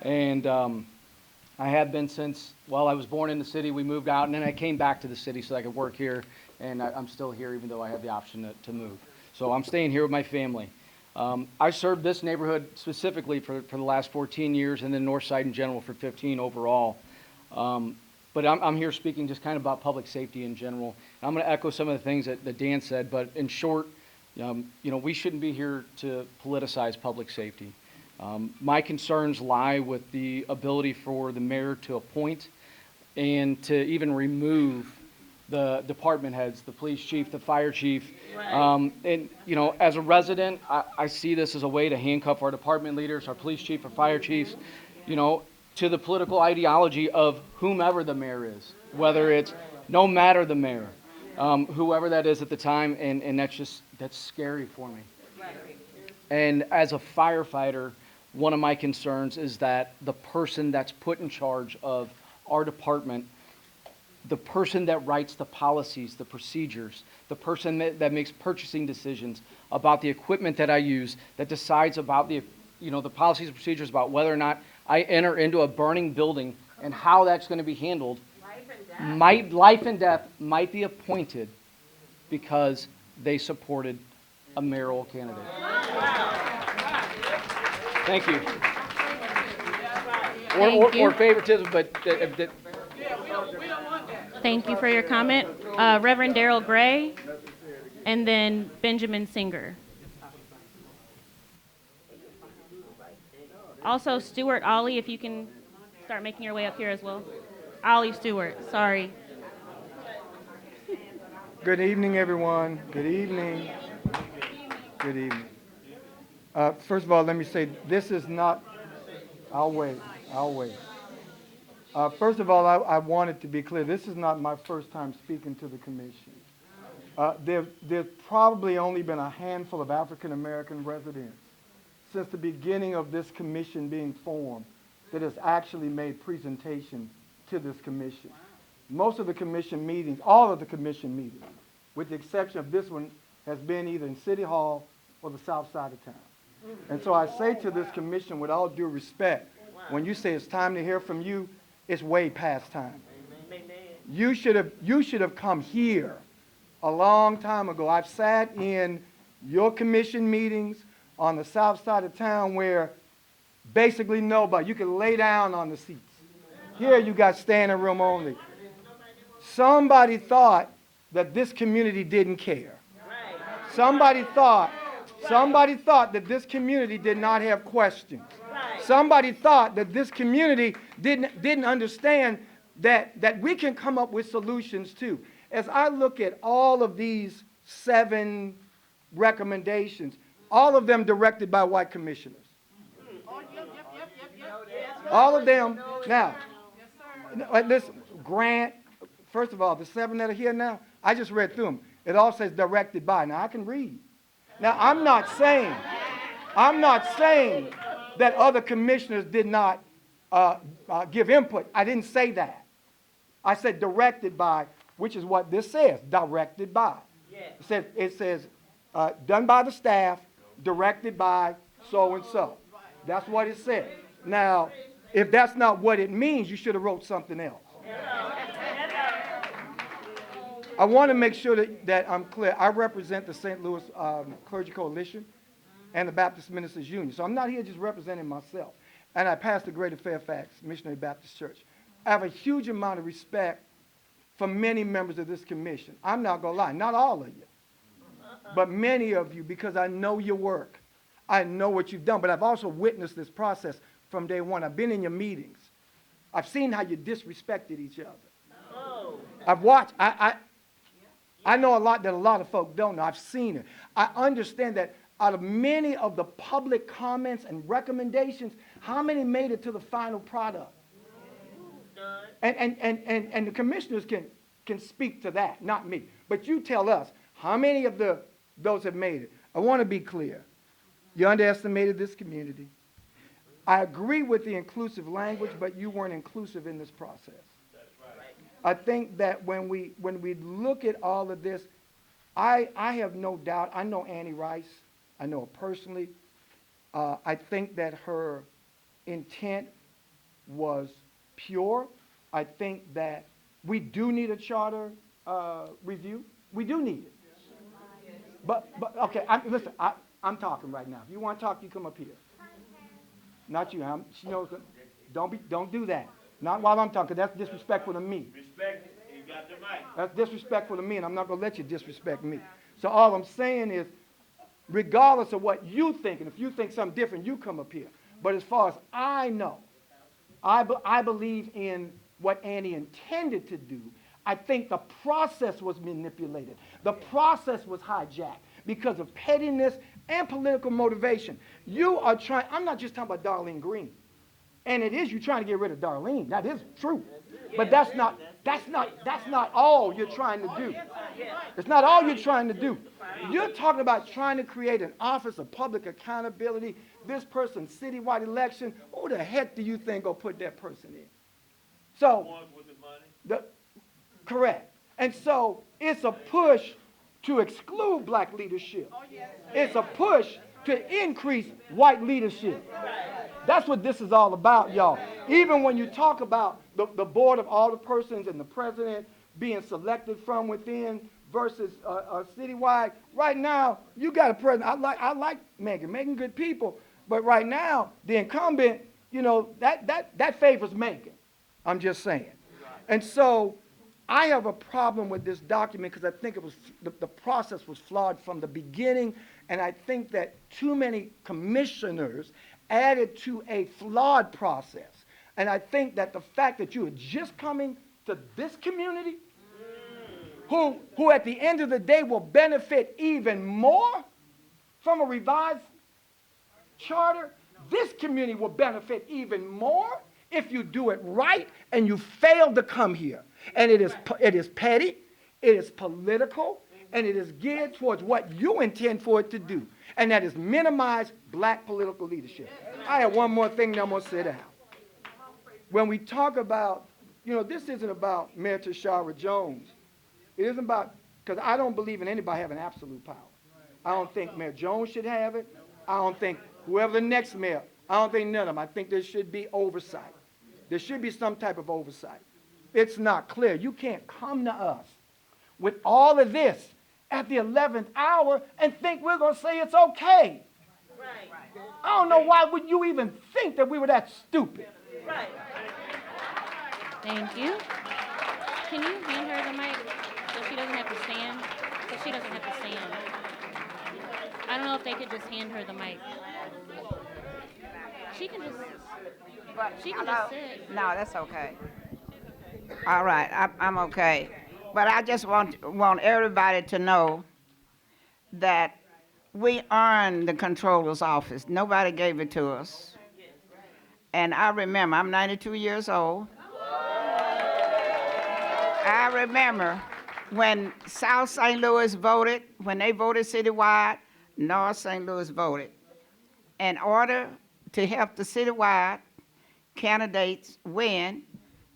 Speaker 15: And I have been since, well, I was born in the city. We moved out, and then I came back to the city so I could work here. And I'm still here, even though I have the option to move. So I'm staying here with my family. I served this neighborhood specifically for the last 14 years, and then Northside in general for 15 overall. But I'm here speaking just kind of about public safety in general. I'm going to echo some of the things that Dan said, but in short, we shouldn't be here to politicize public safety. My concerns lie with the ability for the mayor to appoint and to even remove the department heads, the police chief, the fire chief. And, as a resident, I see this as a way to handcuff our department leaders, our police chief, our fire chiefs, to the political ideology of whomever the mayor is, whether it's no matter the mayor, whoever that is at the time, and that's scary for me. And as a firefighter, one of my concerns is that the person that's put in charge of our department, the person that writes the policies, the procedures, the person that makes purchasing decisions about the equipment that I use, that decides about the policies and procedures about whether or not I enter into a burning building and how that's going to be handled, life and death might be appointed because they supported a mayoral candidate. Thank you. Or favoritism, but
Speaker 1: Thank you for your comment. Reverend Darrell Gray, and then Benjamin Singer. Also, Stuart Ollie, if you can start making your way up here as well. Ollie Stewart, sorry.
Speaker 16: Good evening, everyone. Good evening. Good evening. First of all, let me say, this is not, I'll wait. First of all, I wanted to be clear, this is not my first time speaking to the commission. There's probably only been a handful of African-American residents since the beginning of this commission being formed that has actually made presentation to this commission. Most of the commission meetings, all of the commission meetings, with the exception of this one, has been either in City Hall or the south side of town. And so I say to this commission, with all due respect, when you say it's time to hear from you, it's way past time. You should have come here a long time ago. I've sat in your commission meetings on the south side of town where basically nobody, you can lay down on the seats. Here you got standing room only. Somebody thought that this community didn't care. Somebody thought that this community did not have questions. Somebody thought that this community didn't understand that we can come up with solutions too. As I look at all of these 7 recommendations, all of them directed by white commissioners. All of them. Now, listen, Grant, first of all, the 7 that are here now, I just read through them. It all says directed by. Now, I can read. Now, I'm not saying that other commissioners did not give input. I didn't say that. I said directed by, which is what this says, directed by. It says done by the staff, directed by so-and-so. That's what it says. Now, if that's not what it means, you should have wrote something else. I want to make sure that I'm clear. I represent the St. Louis Clergy Coalition and the Baptist Ministers Union. So I'm not here just representing myself. And I pastor Greater Fairfax Missionary Baptist Church. I have a huge amount of respect for many members of this commission. I'm not going to lie, not all of you, but many of you, because I know your work. I know what you've done, but I've also witnessed this process from day one. I've been in your meetings. I've seen how you disrespected each other. I've watched. I know a lot that a lot of folk don't know. I've seen it. I understand that out of many of the public comments and recommendations, how many made it to the final product? And the commissioners can speak to that, not me. But you tell us, how many of those have made it? I want to be clear. You underestimated this community. I agree with the inclusive language, but you weren't inclusive in this process. I think that when we look at all of this, I have no doubt. I know Annie Rice. I know her personally. I think that her intent was pure. I think that we do need a charter review. We do need it. But okay, listen, I'm talking right now. If you want to talk, you come up here. Not you. She knows. Don't do that. Not while I'm talking. That's disrespectful to me.
Speaker 10: Respect it. You got the mic.
Speaker 16: That's disrespectful to me, and I'm not going to let you disrespect me. So all I'm saying is, regardless of what you think, and if you think something different, you come up here. But as far as I know, I believe in what Annie intended to do. I think the process was manipulated. The process was hijacked because of pettiness and political motivation. You are trying, I'm not just talking about Darlene Green. And it is you trying to get rid of Darlene. That is true. But that's not all you're trying to do. It's not all you're trying to do. You're talking about trying to create an office of public accountability. This person's citywide election. Who the heck do you think will put that person in? So, correct. And so it's a push to exclude black leadership. It's a push to increase white leadership. That's what this is all about, y'all. Even when you talk about the board of all the persons and the president being selected from within versus citywide, right now, you got a president. I like Megan. Megan good people. But right now, the incumbent, you know, that favors Megan. I'm just saying. And so I have a problem with this document because I think it was the process was flawed from the beginning, and I think that too many commissioners added to a flawed process. And I think that the fact that you are just coming to this community, who at the end of the day will benefit even more from a revised charter, this community will benefit even more if you do it right and you fail to come here. And it is petty, it is political, and it is geared towards what you intend for it to do. And that is minimize black political leadership. I have one more thing, then I'm going to sit down. When we talk about, you know, this isn't about Mayor Tashara Jones. It isn't about, because I don't believe in anybody having absolute power. I don't think Mayor Jones should have it. I don't think whoever the next mayor, I don't think none of them. I think there should be oversight. There should be some type of oversight. It's not clear. You can't come to us with all of this at the 11th hour and think we're going to say it's okay. Right. I don't know why would you even think that we were that stupid.
Speaker 1: Right. Thank you. Can you hand her the mic so she doesn't have to stand? So she doesn't have to stand. I don't know if they could just hand her the mic. She can just. She can just sit.
Speaker 17: No, that's okay. All right, I'm okay. But I just want everybody to know that we earned the controller's office. Nobody gave it to us. And I remember, I'm 92 years old. I remember when South St. Louis voted, when they voted citywide, North St. Louis voted. In order to help the citywide candidates win,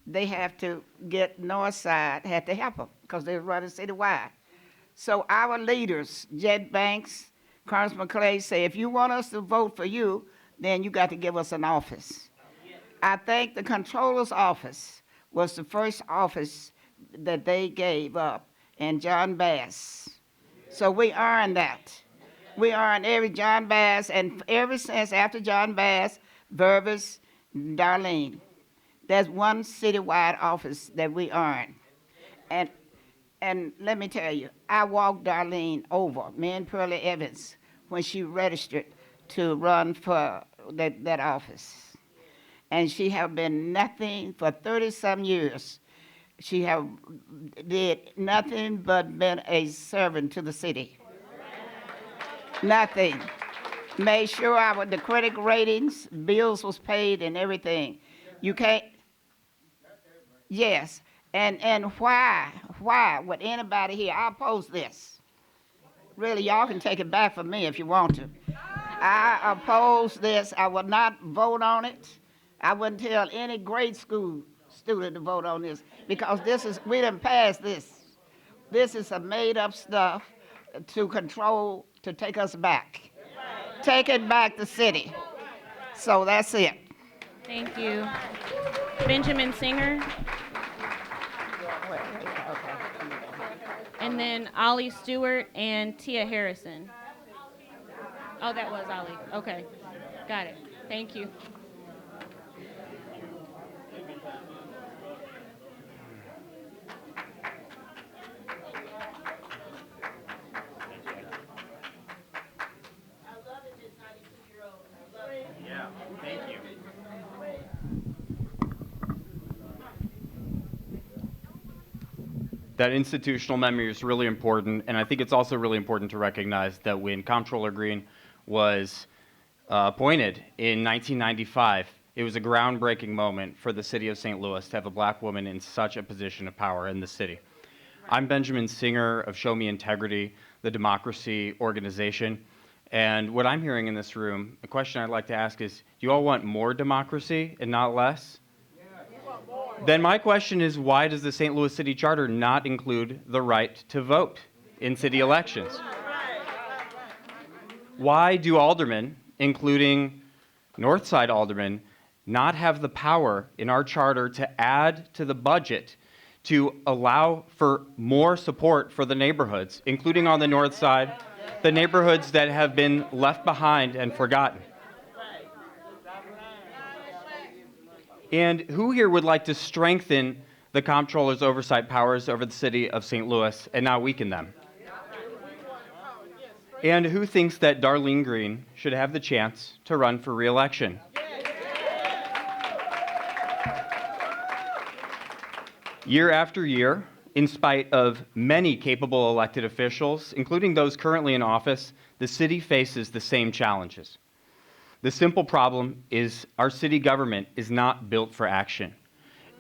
Speaker 17: they have to get North Side, had to help them because they're running citywide. So our leaders, Jed Banks, Congressman Clay, say, if you want us to vote for you, then you got to give us an office. I think the controller's office was the first office that they gave up, and John Bass. So we earned that. We earned every John Bass, and ever since after John Bass, Vervis, Darlene, there's one citywide office that we earned. And let me tell you, I walked Darlene over, me and Pearlie Evans, when she registered to run for that office. And she have been nothing for 30-some years. She have did nothing but been a servant to the city. Nothing. Made sure the credit ratings, bills was paid and everything. You can't, yes. And why would anybody here, I oppose this. Really, y'all can take it back from me if you want to. I oppose this. I will not vote on it. I wouldn't tell any grade school student to vote on this because we didn't pass this. This is some made-up stuff to control, to take us back. Taking back the city. So that's it.
Speaker 1: Thank you. Benjamin Singer. And then Ollie Stewart and Tia Harrison. Oh, that was Ollie. Okay. Got it. Thank you.
Speaker 14: Yeah, thank you. That institutional memory is really important, and I think it's also really important to recognize that when Comptroller Green was appointed in 1995, it was a groundbreaking moment for the city of St. Louis to have a black woman in such a position of power in the city. I'm Benjamin Singer of Show Me Integrity, the democracy organization. And what I'm hearing in this room, a question I'd like to ask is, do you all want more democracy and not less? Then my question is, why does the St. Louis City Charter not include the right to vote in city elections? Why do aldermen, including Northside aldermen, not have the power in our charter to add to the budget to allow for more support for the neighborhoods, including on the north side, the neighborhoods that have been left behind and forgotten? And who here would like to strengthen the comptroller's oversight powers over the city of St. Louis and not weaken them? And who thinks that Darlene Green should have the chance to run for re-election? Year after year, in spite of many capable elected officials, including those currently in office, the city faces the same challenges. The simple problem is our city government is not built for action.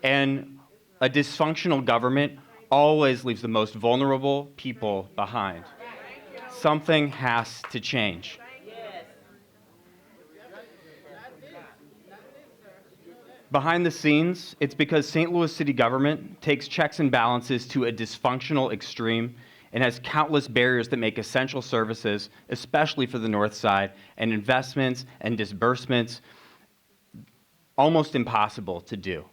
Speaker 14: And a dysfunctional government always leaves the most vulnerable people behind. Something has to change. Behind the scenes, it's because St. Louis city government takes checks and balances to a dysfunctional extreme and has countless barriers that make essential services, especially for the north side, and investments and disbursements almost impossible to do.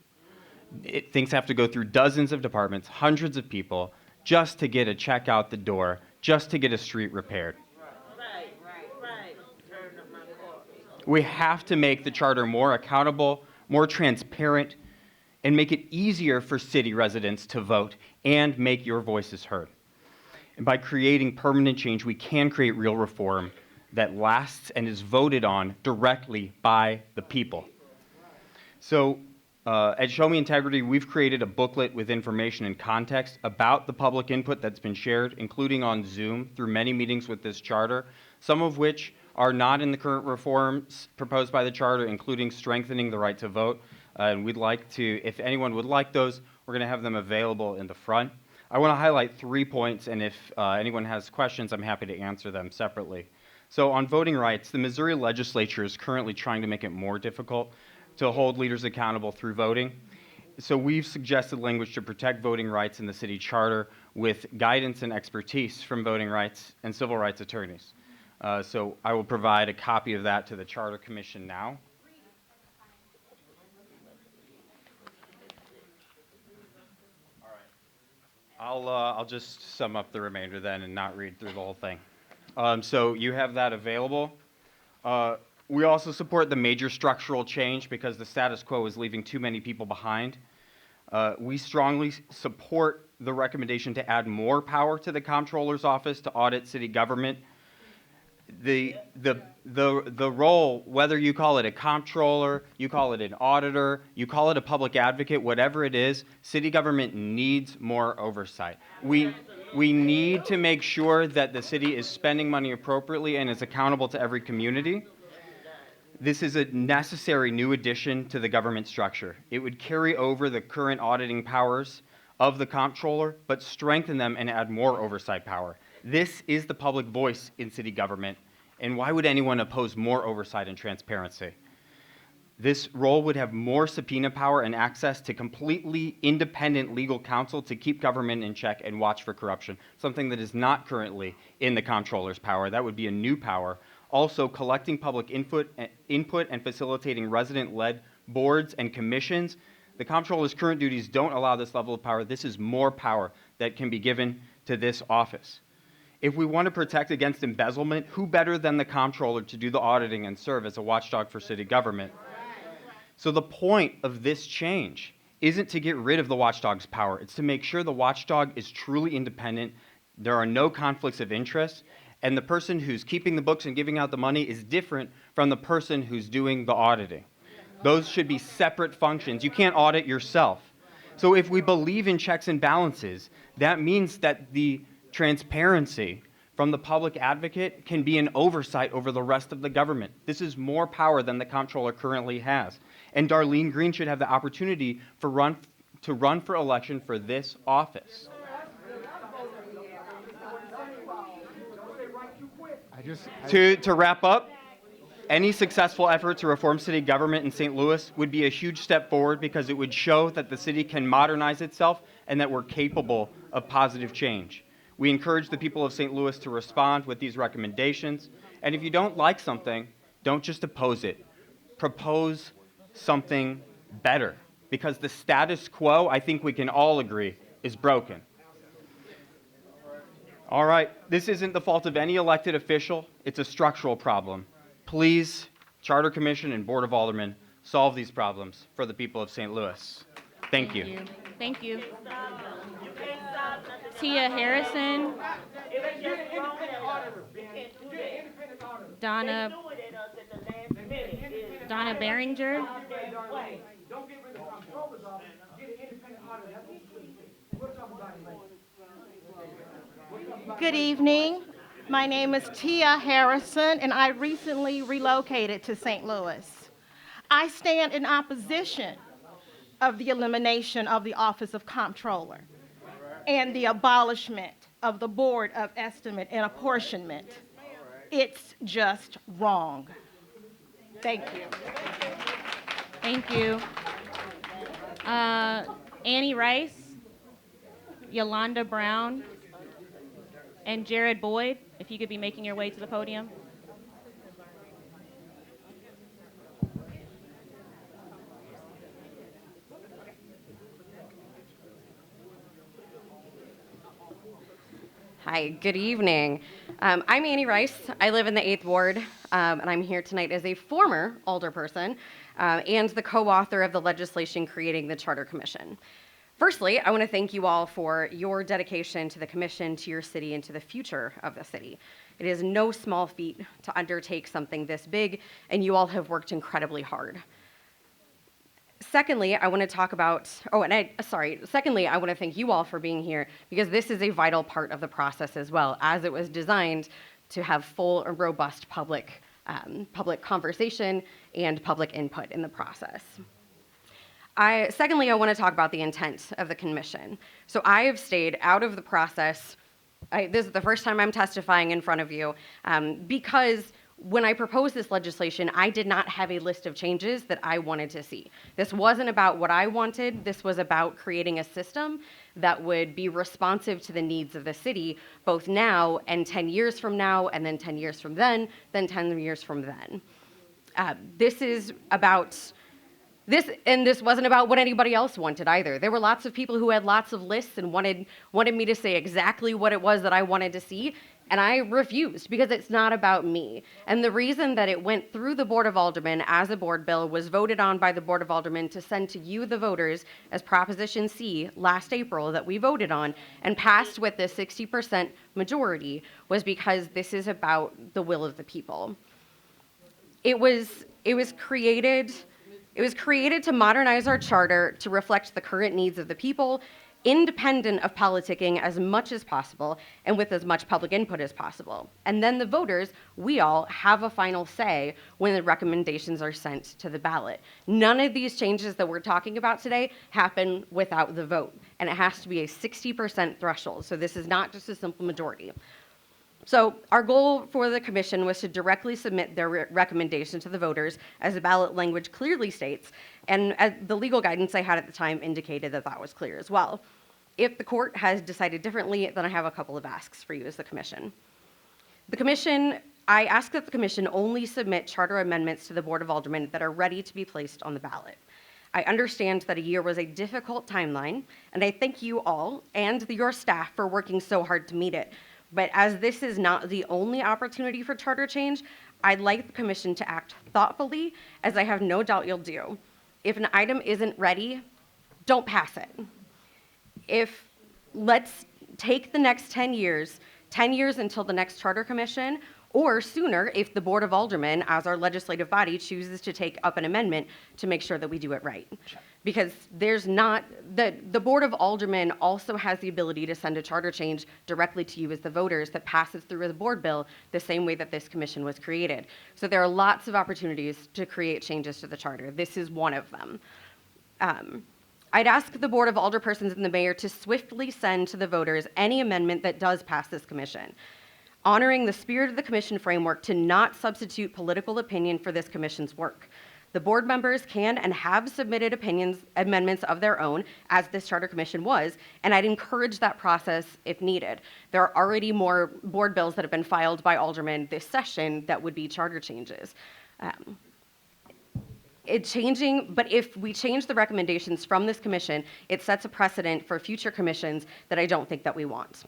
Speaker 14: Things have to go through dozens of departments, hundreds of people, just to get a check out the door, just to get a street repaired. We have to make the charter more accountable, more transparent, and make it easier for city residents to vote and make your voices heard. And by creating permanent change, we can create real reform that lasts and is voted on directly by the people. So at Show Me Integrity, we've created a booklet with information and context about the public input that's been shared, including on Zoom through many meetings with this charter, some of which are not in the current reforms proposed by the charter, including strengthening the right to vote. And we'd like to, if anyone would like those, we're going to have them available in the front. I want to highlight 3 points, and if anyone has questions, I'm happy to answer them separately. So on voting rights, the Missouri legislature is currently trying to make it more difficult to hold leaders accountable through voting. So we've suggested language to protect voting rights in the city charter with guidance and expertise from voting rights and civil rights attorneys. So I will provide a copy of that to the Charter Commission now. I'll just sum up the remainder then and not read through the whole thing. So you have that available. We also support the major structural change because the status quo is leaving too many people behind. We strongly support the recommendation to add more power to the comptroller's office to audit city government.
Speaker 18: the role, whether you call it a comptroller, you call it an auditor, you call it a public advocate, whatever it is, city government needs more oversight. We need to make sure that the city is spending money appropriately and is accountable to every community. This is a necessary new addition to the government structure. It would carry over the current auditing powers of the comptroller, but strengthen them and add more oversight power. This is the public voice in city government, and why would anyone oppose more oversight and transparency? This role would have more subpoena power and access to completely independent legal counsel to keep government in check and watch for corruption, something that is not currently in the comptroller's power. That would be a new power. Also, collecting public input and facilitating resident-led boards and commissions. The comptroller's current duties don't allow this level of power. This is more power that can be given to this office. If we want to protect against embezzlement, who better than the comptroller to do the auditing and serve as a watchdog for city government? So the point of this change isn't to get rid of the watchdog's power. It's to make sure the watchdog is truly independent, there are no conflicts of interest, and the person who's keeping the books and giving out the money is different from the person who's doing the auditing. Those should be separate functions. You can't audit yourself. So if we believe in checks and balances, that means that the transparency from the public advocate can be an oversight over the rest of the government. This is more power than the comptroller currently has. And Darlene Green should have the opportunity to run for election for this office. To wrap up, any successful effort to reform city government in St. Louis would be a huge step forward because it would show that the city can modernize itself and that we're capable of positive change. We encourage the people of St. Louis to respond with these recommendations. And if you don't like something, don't just oppose it. Propose something better. Because the status quo, I think we can all agree, is broken. All right, this isn't the fault of any elected official. It's a structural problem. Please, Charter Commission and Board of Aldermen, solve these problems for the people of St. Louis. Thank you.
Speaker 1: Thank you. Tia Harrison. Donna Behringer.
Speaker 19: Good evening. My name is Tia Harrison, and I recently relocated to St. Louis. I stand in opposition of the elimination of the Office of Comptroller and the abolishment of the Board of Estimate and Apportionment. It's just wrong. Thank you.
Speaker 1: Thank you. Annie Rice, Yolanda Brown, and Jared Boyd, if you could be making your way to the podium.
Speaker 20: Hi, good evening. I'm Annie Rice. I live in the 8th Ward, and I'm here tonight as a former alderperson and the co-author of the legislation creating the Charter Commission. Firstly, I want to thank you all for your dedication to the commission, to your city, and to the future of the city. It is no small feat to undertake something this big, and you all have worked incredibly hard. Secondly, I want to talk about, secondly, I want to thank you all for being here because this is a vital part of the process as well, as it was designed to have full and robust public conversation and public input in the process. Secondly, I want to talk about the intent of the commission. So I have stayed out of the process. This is the first time I'm testifying in front of you because when I proposed this legislation, I did not have a list of changes that I wanted to see. This wasn't about what I wanted. This was about creating a system that would be responsive to the needs of the city, both now and 10 years from now, and then 10 years from then 10 years from then. This wasn't about what anybody else wanted either. There were lots of people who had lots of lists and wanted me to say exactly what it was that I wanted to see, And I refused because it's not about me. And the reason that it went through the Board of Aldermen as a board bill, was voted on by the Board of Aldermen to send to you, the voters, as Proposition C last April that we voted on and passed with the 60% majority, was because this is about the will of the people. It was created to modernize our charter to reflect the current needs of the people, independent of politicking as much as possible and with as much public input as possible. And then the voters, we all, have a final say when the recommendations are sent to the ballot. None of these changes that we're talking about today happen without the vote, and it has to be a 60% threshold. So this is not just a simple majority. So our goal for the commission was to directly submit their recommendation to the voters, as the ballot language clearly states, and as the legal guidance I had at the time indicated that that was clear as well. If the court has decided differently, then I have a couple of asks for you as the commission. I ask that the commission only submit charter amendments to the Board of Aldermen that are ready to be placed on the ballot. I understand that a year was a difficult timeline, and I thank you all and your staff for working so hard to meet it. But as this is not the only opportunity for charter change, I'd like the commission to act thoughtfully, as I have no doubt you'll do. If an item isn't ready, don't pass it. Let's take the next 10 years until the next charter commission, or sooner if the Board of Aldermen, as our legislative body, chooses to take up an amendment to make sure that we do it right. Because the Board of Aldermen also has the ability to send a charter change directly to you as the voters that passes through as a board bill the same way that this commission was created. So there are lots of opportunities to create changes to the charter. This is one of them. I'd ask the Board of Alderpersons and the mayor to swiftly send to the voters any amendment that does pass this commission, honoring the spirit of the commission framework to not substitute political opinion for this commission's work. The board members can and have submitted amendments of their own, as this charter commission was, and I'd encourage that process if needed. There are already more board bills that have been filed by aldermen this session that would be charter changes. But if we change the recommendations from this commission, it sets a precedent for future commissions that I don't think that we want.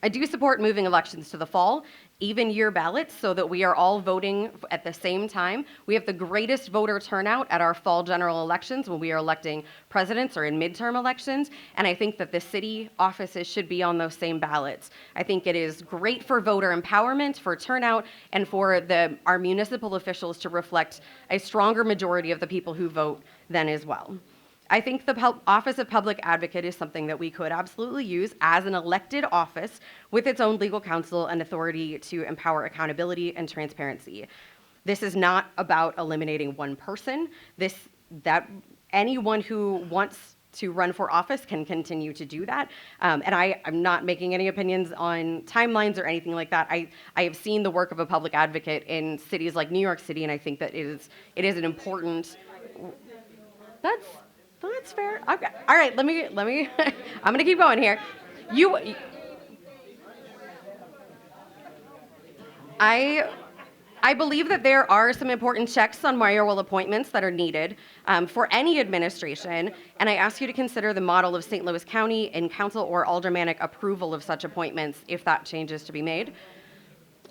Speaker 20: I do support moving elections to the fall, even year ballots, so that we are all voting at the same time. We have the greatest voter turnout at our fall general elections when we are electing presidents or in midterm elections, and I think that the city offices should be on those same ballots. I think it is great for voter empowerment, for turnout, and for our municipal officials to reflect a stronger majority of the people who vote then as well. I think the Office of Public Advocate is something that we could absolutely use as an elected office with its own legal counsel and authority to empower accountability and transparency. This is not about eliminating one person. That anyone who wants to run for office can continue to do that. And I'm not making any opinions on timelines or anything like that. I have seen the work of a public advocate in cities like New York City, and I think that it is an important. That's fair. Okay. All right, let me I'm gonna keep going here. I believe that there are some important checks on mayoral appointments that are needed for any administration, and I ask you to consider the model of St. Louis County in council or aldermanic approval of such appointments if that change is to be made.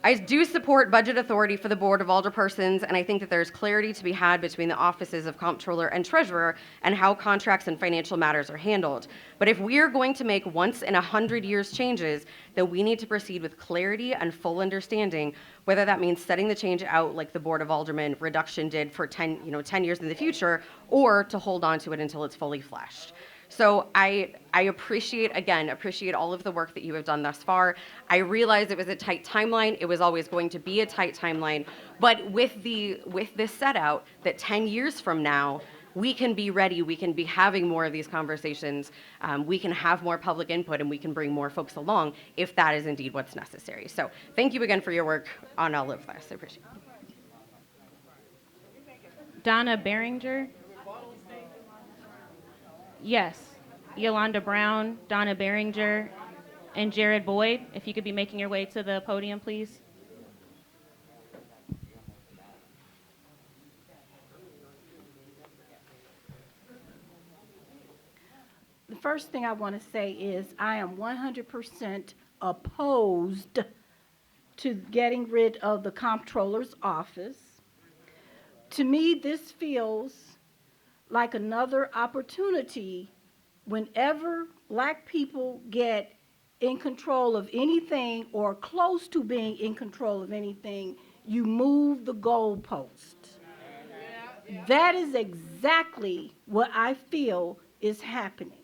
Speaker 20: I do support budget authority for the Board of Alderpersons, and I think that there's clarity to be had between the offices of Comptroller and Treasurer and how contracts and financial matters are handled. But if we are going to make once in 100 years changes, then we need to proceed with clarity and full understanding, whether that means setting the change out like the Board of Aldermen reduction did for 10 years in the future, or to hold on to it until it's fully fleshed. So I appreciate all of the work that you have done thus far. I realize it was a tight timeline. It was always going to be a tight timeline. But with this set out that 10 years from now, we can be ready, we can be having more of these conversations, we can have more public input, and we can bring more folks along if that is indeed what's necessary. So thank you again for your work on all of this. I appreciate it.
Speaker 1: Donna Behringer. Yes, Yolanda Brown, Donna Behringer, and Jared Boyd. If you could be making your way to the podium, please.
Speaker 7: The first thing I want to say is I am 100% opposed to getting rid of the comptroller's office. To me, this feels like another opportunity whenever black people get in control of anything or close to being in control of anything, you move the goalpost. That is exactly what I feel is happening.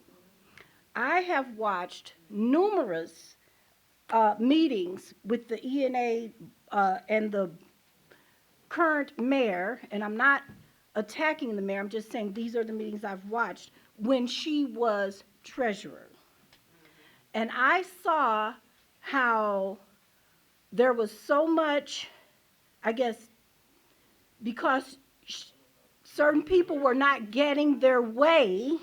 Speaker 7: I have watched numerous meetings with the ENA and the current mayor, and I'm not attacking the mayor, I'm just saying these are the meetings I've watched when she was treasurer. And I saw how there was so much, I guess, because certain people were not getting their way,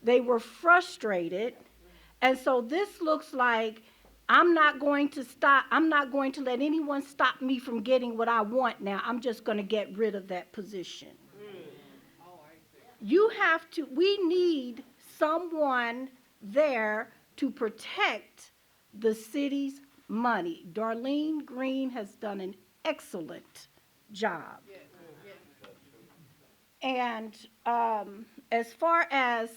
Speaker 7: they were frustrated. And so this looks like I'm not going to let anyone stop me from getting what I want now. I'm just going to get rid of that position. We need someone there to protect the city's money. Darlene Green has done an excellent job. And as far as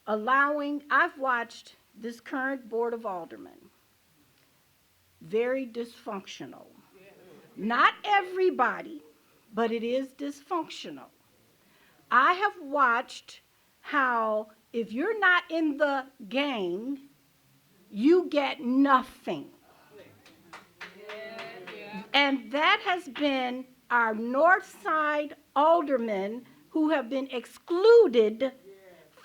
Speaker 7: I've watched this current Board of Aldermen, very dysfunctional. Not everybody, but it is dysfunctional. I have watched how if you're not in the game, you get nothing. And that has been our North Side aldermen who have been excluded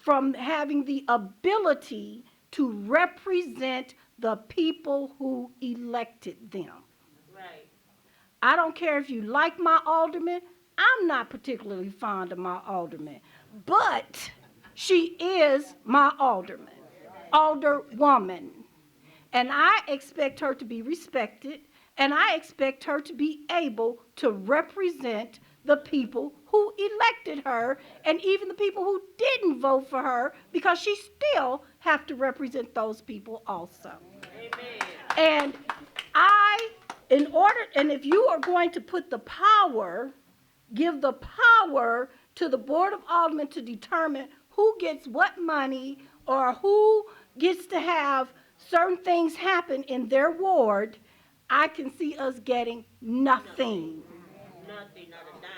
Speaker 7: from having the ability to represent the people who elected them. Right. I don't care if you like my alderman. I'm not particularly fond of my alderman, but she is my alderwoman. And I expect her to be respected, and I expect her to be able to represent the people who elected her, and even the people who didn't vote for her, because she still have to represent those people also. Amen. And if you are going to put the power, give the power to the Board of Aldermen to determine who gets what money or who gets to have certain things happen in their ward, I can see us getting nothing. Nothing, not a dime.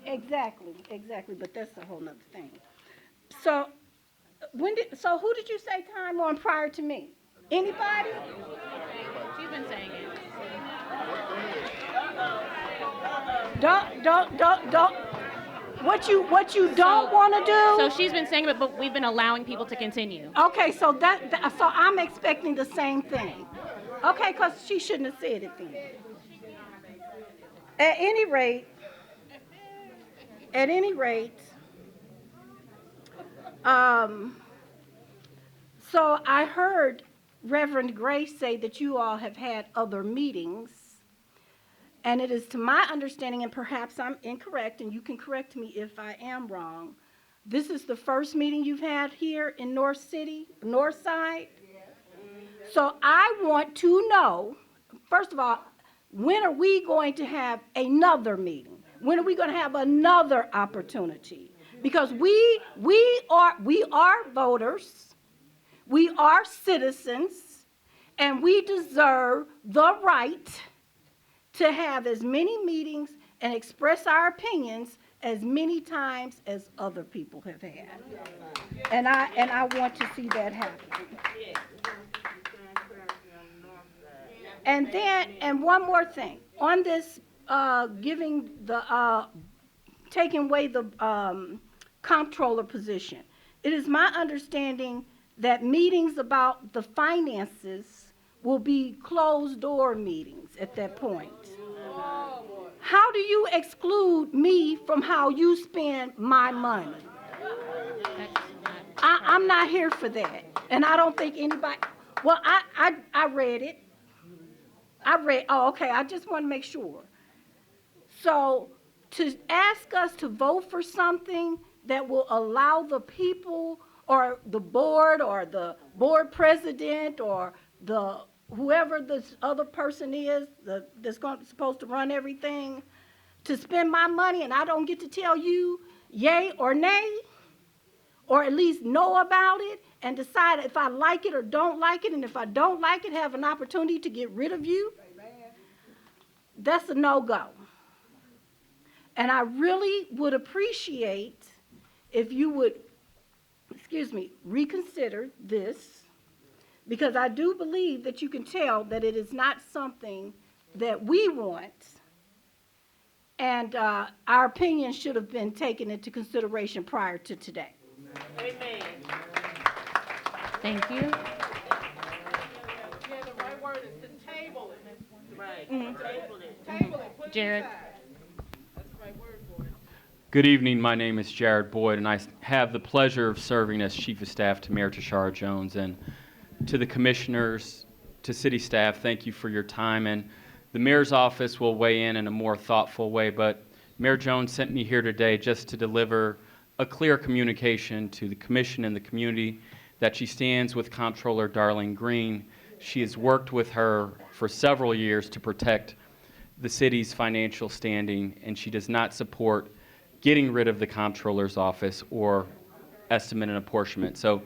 Speaker 7: Exactly, but that's a whole nother thing. So, who did you say time on prior to me? Anybody?
Speaker 1: She's been saying it.
Speaker 7: Don't. What you don't want to do?
Speaker 1: So she's been saying it, but we've been allowing people to continue.
Speaker 7: Okay, so I'm expecting the same thing. Okay, because she shouldn't have said it then. At any rate, so I heard Reverend Grace say that you all have had other meetings, and it is to my understanding, and perhaps I'm incorrect, and you can correct me if I am wrong, this is the first meeting you've had here in North Side? So I want to know, first of all, when are we going to have another meeting? When are we going to have another opportunity? Because we are voters, we are citizens, and we deserve the right to have as many meetings and express our opinions as many times as other people have had. And I want to see that happen. And one more thing, on this taking away the comptroller position, it is my understanding that meetings about the finances will be closed door meetings at that point. How do you exclude me from how you spend my money? I'm not here for that. And I don't think anybody, well, I read it. Okay, I just want to make sure. So to ask us to vote for something that will allow the people or the board president or the whoever this other person is that's supposed to run everything to spend my money and I don't get to tell you yay or nay, or at least know about it and decide if I like it or don't like it, and if I don't like it, have an opportunity to get rid of you, that's a no-go. And I really would appreciate if you would, reconsider this, because I do believe that you can tell that it is not something that we want, and our opinion should have been taken into consideration prior to today.
Speaker 2: Amen.
Speaker 1: Thank you.
Speaker 2: Yeah, the right word is to table it. Right. Table it. Table it. Put it
Speaker 1: Jared.
Speaker 2: aside. That's the right word for it.
Speaker 14: Good evening. My name is Jared Boyd, and I have the pleasure of serving as Chief of Staff to Mayor Tashara Jones. And to the commissioners, to city staff, thank you for your time. And the mayor's office will weigh in a more thoughtful way, but Mayor Jones sent me here today just to deliver a clear communication to the commission and the community that she stands with Comptroller Darlene Green. She has worked with her for several years to protect the city's financial standing, and she does not support getting rid of the comptroller's office or estimate and apportionment. So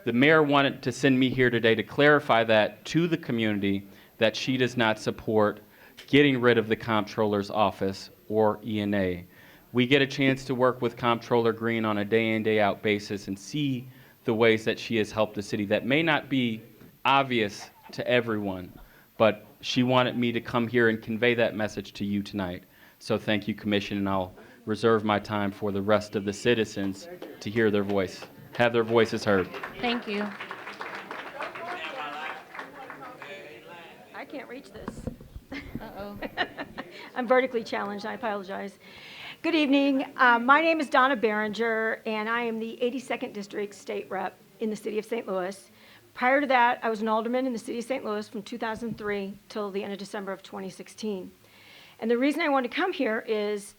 Speaker 14: the mayor wanted to send me here today to clarify that to the community, that she does not support getting rid of the comptroller's office or E&A. We get a chance to work with Comptroller Green on a day-in, day-out basis and see the ways that she has helped the city that may not be obvious to everyone, but she wanted me to come here and convey that message to you tonight. So thank you, Commission, and I'll reserve my time for the rest of the citizens to hear their voice, have their voices heard.
Speaker 1: Thank you.
Speaker 21: I can't reach this.
Speaker 1: Uh-oh.
Speaker 21: I'm vertically challenged. I apologize. Good evening. My name is Donna Behringer, and I am the 82nd District State Rep in the City of St. Louis. Prior to that, I was an alderman in the City of St. Louis from 2003 till the end of December of 2016. And the reason I wanted to come here is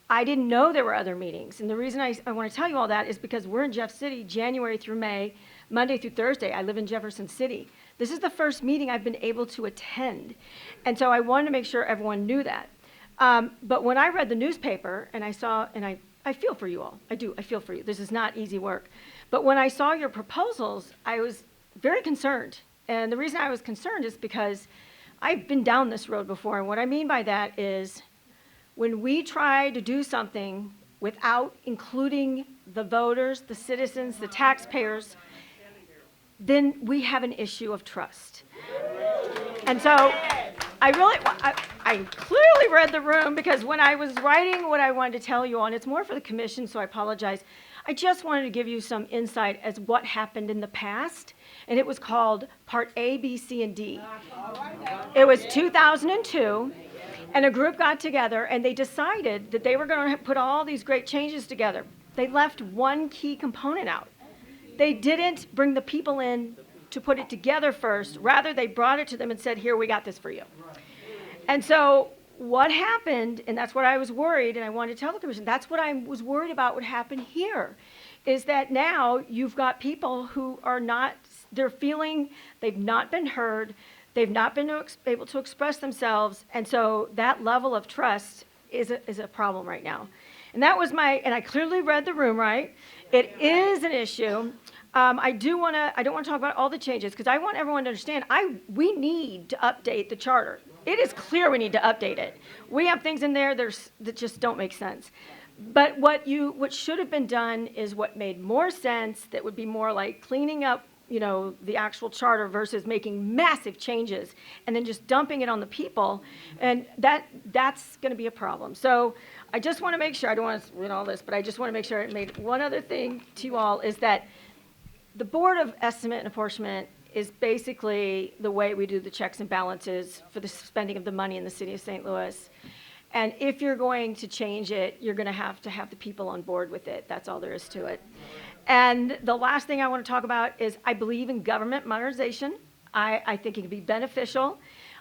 Speaker 21: I didn't know there were other meetings. And the reason I want to tell you all that is because we're in Jeff City January through May, Monday through Thursday. I live in Jefferson City. This is the first meeting I've been able to attend. And so I wanted to make sure everyone knew that. But when I read the newspaper and I saw, and I feel for you all. I do. I feel for you. This is not easy work. But when I saw your proposals, I was very concerned. And the reason I was concerned is because I've been down this road before. And what I mean by that is when we try to do something without including the voters, the citizens, the taxpayers, then we have an issue of trust. And so I clearly read the room, because when I was writing what I wanted to tell you on, it's more for the commission, so I apologize. I just wanted to give you some insight as what happened in the past, and it was called Part A, B, C, and D. It was 2002, and a group got together, and they decided that they were going to put all these great changes together. They left one key component out. They didn't bring the people in to put it together first. Rather, they brought it to them and said, here, we got this for you. And so what happened, and that's what I was worried, and I wanted to tell the commission, that's what I was worried about would happen here, is that now you've got people who are not, they're feeling they've not been heard, they've not been able to express themselves, and so that level of trust is a problem right now. And that was and I clearly read the room, right? It is an issue. I don't want to talk about all the changes, because I want everyone to understand, we need to update the charter. It is clear we need to update it. We have things in there that just don't make sense. But what should have been done is what made more sense, that would be more like cleaning up, the actual charter versus making massive changes and then just dumping it on the people. And that's going to be a problem. So I just want to make sure, I don't want to read all this, but I just want to make sure I made one other thing to you all, is that the Board of Estimate and Apportionment is basically the way we do the checks and balances for the spending of the money in the city of St. Louis. And if you're going to change it, you're going to have the people on board with it. That's all there is to it. And the last thing I want to talk about is I believe in government modernization. I think it can be beneficial.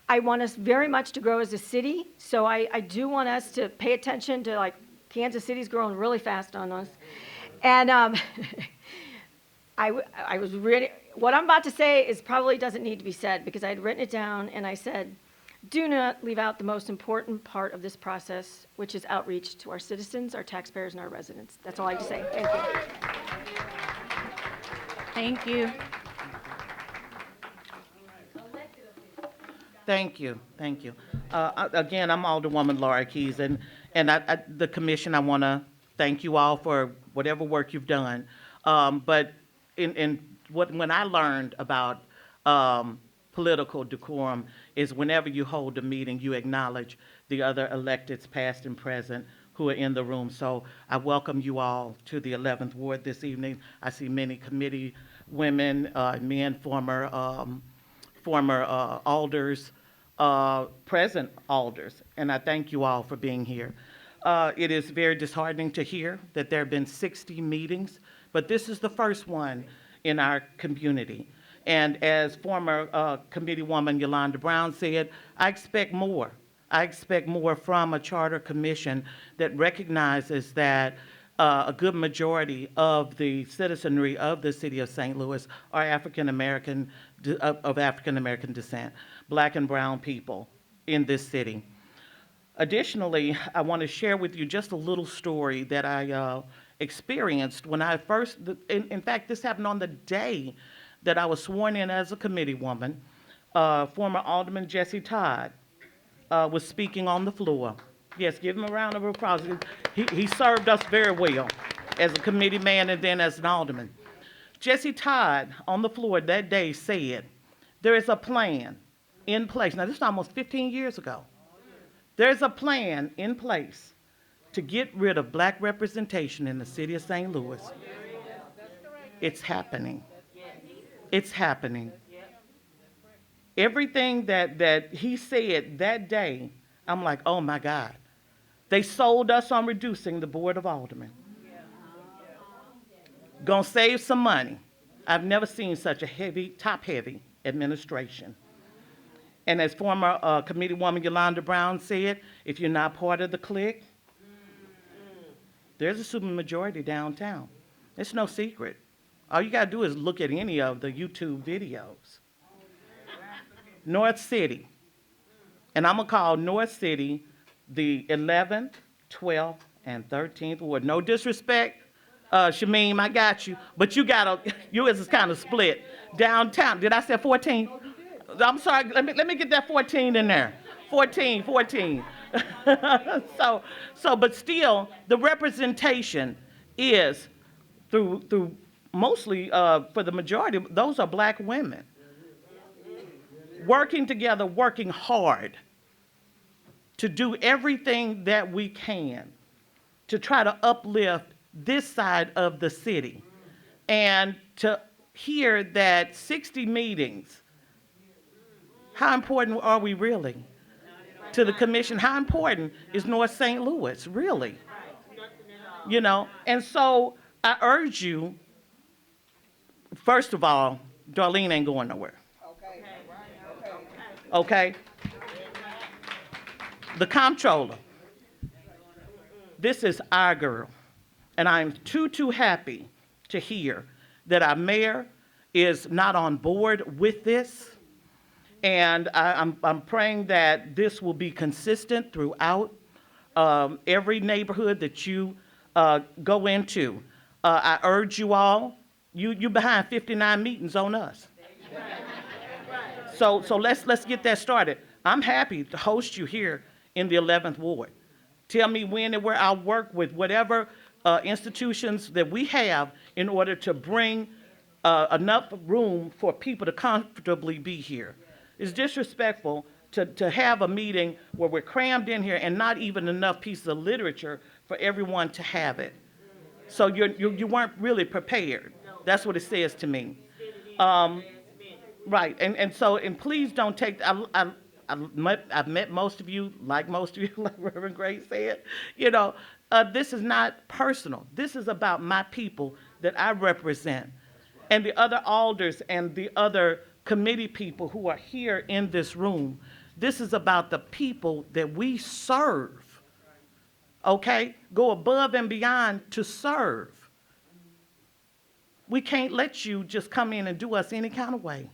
Speaker 21: I want us very much to grow as a city. So I do want us to pay attention to, like, Kansas City's growing really fast on us. And I was ready, what I'm about to say is probably doesn't need to be said because I had written it down and I said, do not leave out the most important part of this process, which is outreach to our citizens, our taxpayers, and our residents. That's all I have to say. Thank you.
Speaker 1: Thank you.
Speaker 3: Thank you, thank you. Again, I'm Alderwoman Laura Keys, and the commission, I want to thank you all for whatever work you've done. But when I learned about political decorum is whenever you hold a meeting, you acknowledge the other electeds, past and present, who are in the room. So I welcome you all to the 11th Ward this evening. I see many committee women, men, former alders, present alders, and I thank you all for being here. It is very disheartening to hear that there have been 60 meetings, but this is the first one in our community. And as former committee woman Yolanda Brown said, I expect more. I expect more from a charter commission that recognizes that a good majority of the citizenry of the city of St. Louis are African American, of African American descent, black and brown people in this city. Additionally, I want to share with you just a little story that I experienced when I first, in fact, this happened on the day that I was sworn in as a committee woman. Former Alderman Jesse Todd was speaking on the floor. Yes, give him a round of applause. He served us very well as a committee man and then as an alderman. Jesse Todd on the floor that day said, there is a plan in place. Now, this is almost 15 years ago. There's a plan in place to get rid of black representation in the city of St. Louis. It's happening. It's happening. Everything that he said that day, I'm like, oh my God. They sold us on reducing the Board of Aldermen. Gonna save some money. I've never seen such a heavy, top-heavy administration. And as former committee woman Yolanda Brown said, if you're not part of the clique, there's a supermajority downtown. It's no secret. All you gotta do is look at any of the YouTube videos. North City, and I'm gonna call North City the 11th, 12th, and 13th ward. No disrespect, Shamim, I got you, but yours is kind of split. Downtown, did I say 14? I'm sorry, let me get that 14 in there. 14. But still, the representation is through mostly, for the majority, those are black women. Working together, working hard to do everything that we can to try to uplift this side of the city. And to hear that 60 meetings, how important are we really to the commission? How important is North St. Louis, really? You know, and so I urge you, first of all, Darlene ain't going nowhere. Okay? The comptroller, this is our girl, and I'm too happy to hear that our mayor is not on board with this, and I'm praying that this will be consistent throughout every neighborhood that you go into. I urge you all, you behind 59 meetings on us. So let's get that started. I'm happy to host you here in the 11th Ward. Tell me when and where I'll work with whatever institutions that we have in order to bring enough room for people to comfortably be here. It's disrespectful to have a meeting where we're crammed in here and not even enough pieces of literature for everyone to have it. So you weren't really prepared. That's what it says to me. Right, and please don't take, I've met most of you, like Reverend Gray said, you know, this is not personal. This is about my people that I represent. And the other alders and the other committee people who are here in this room, this is about the people that we serve, okay? Go above and beyond to serve. We can't let you just come in and do us any kind of way.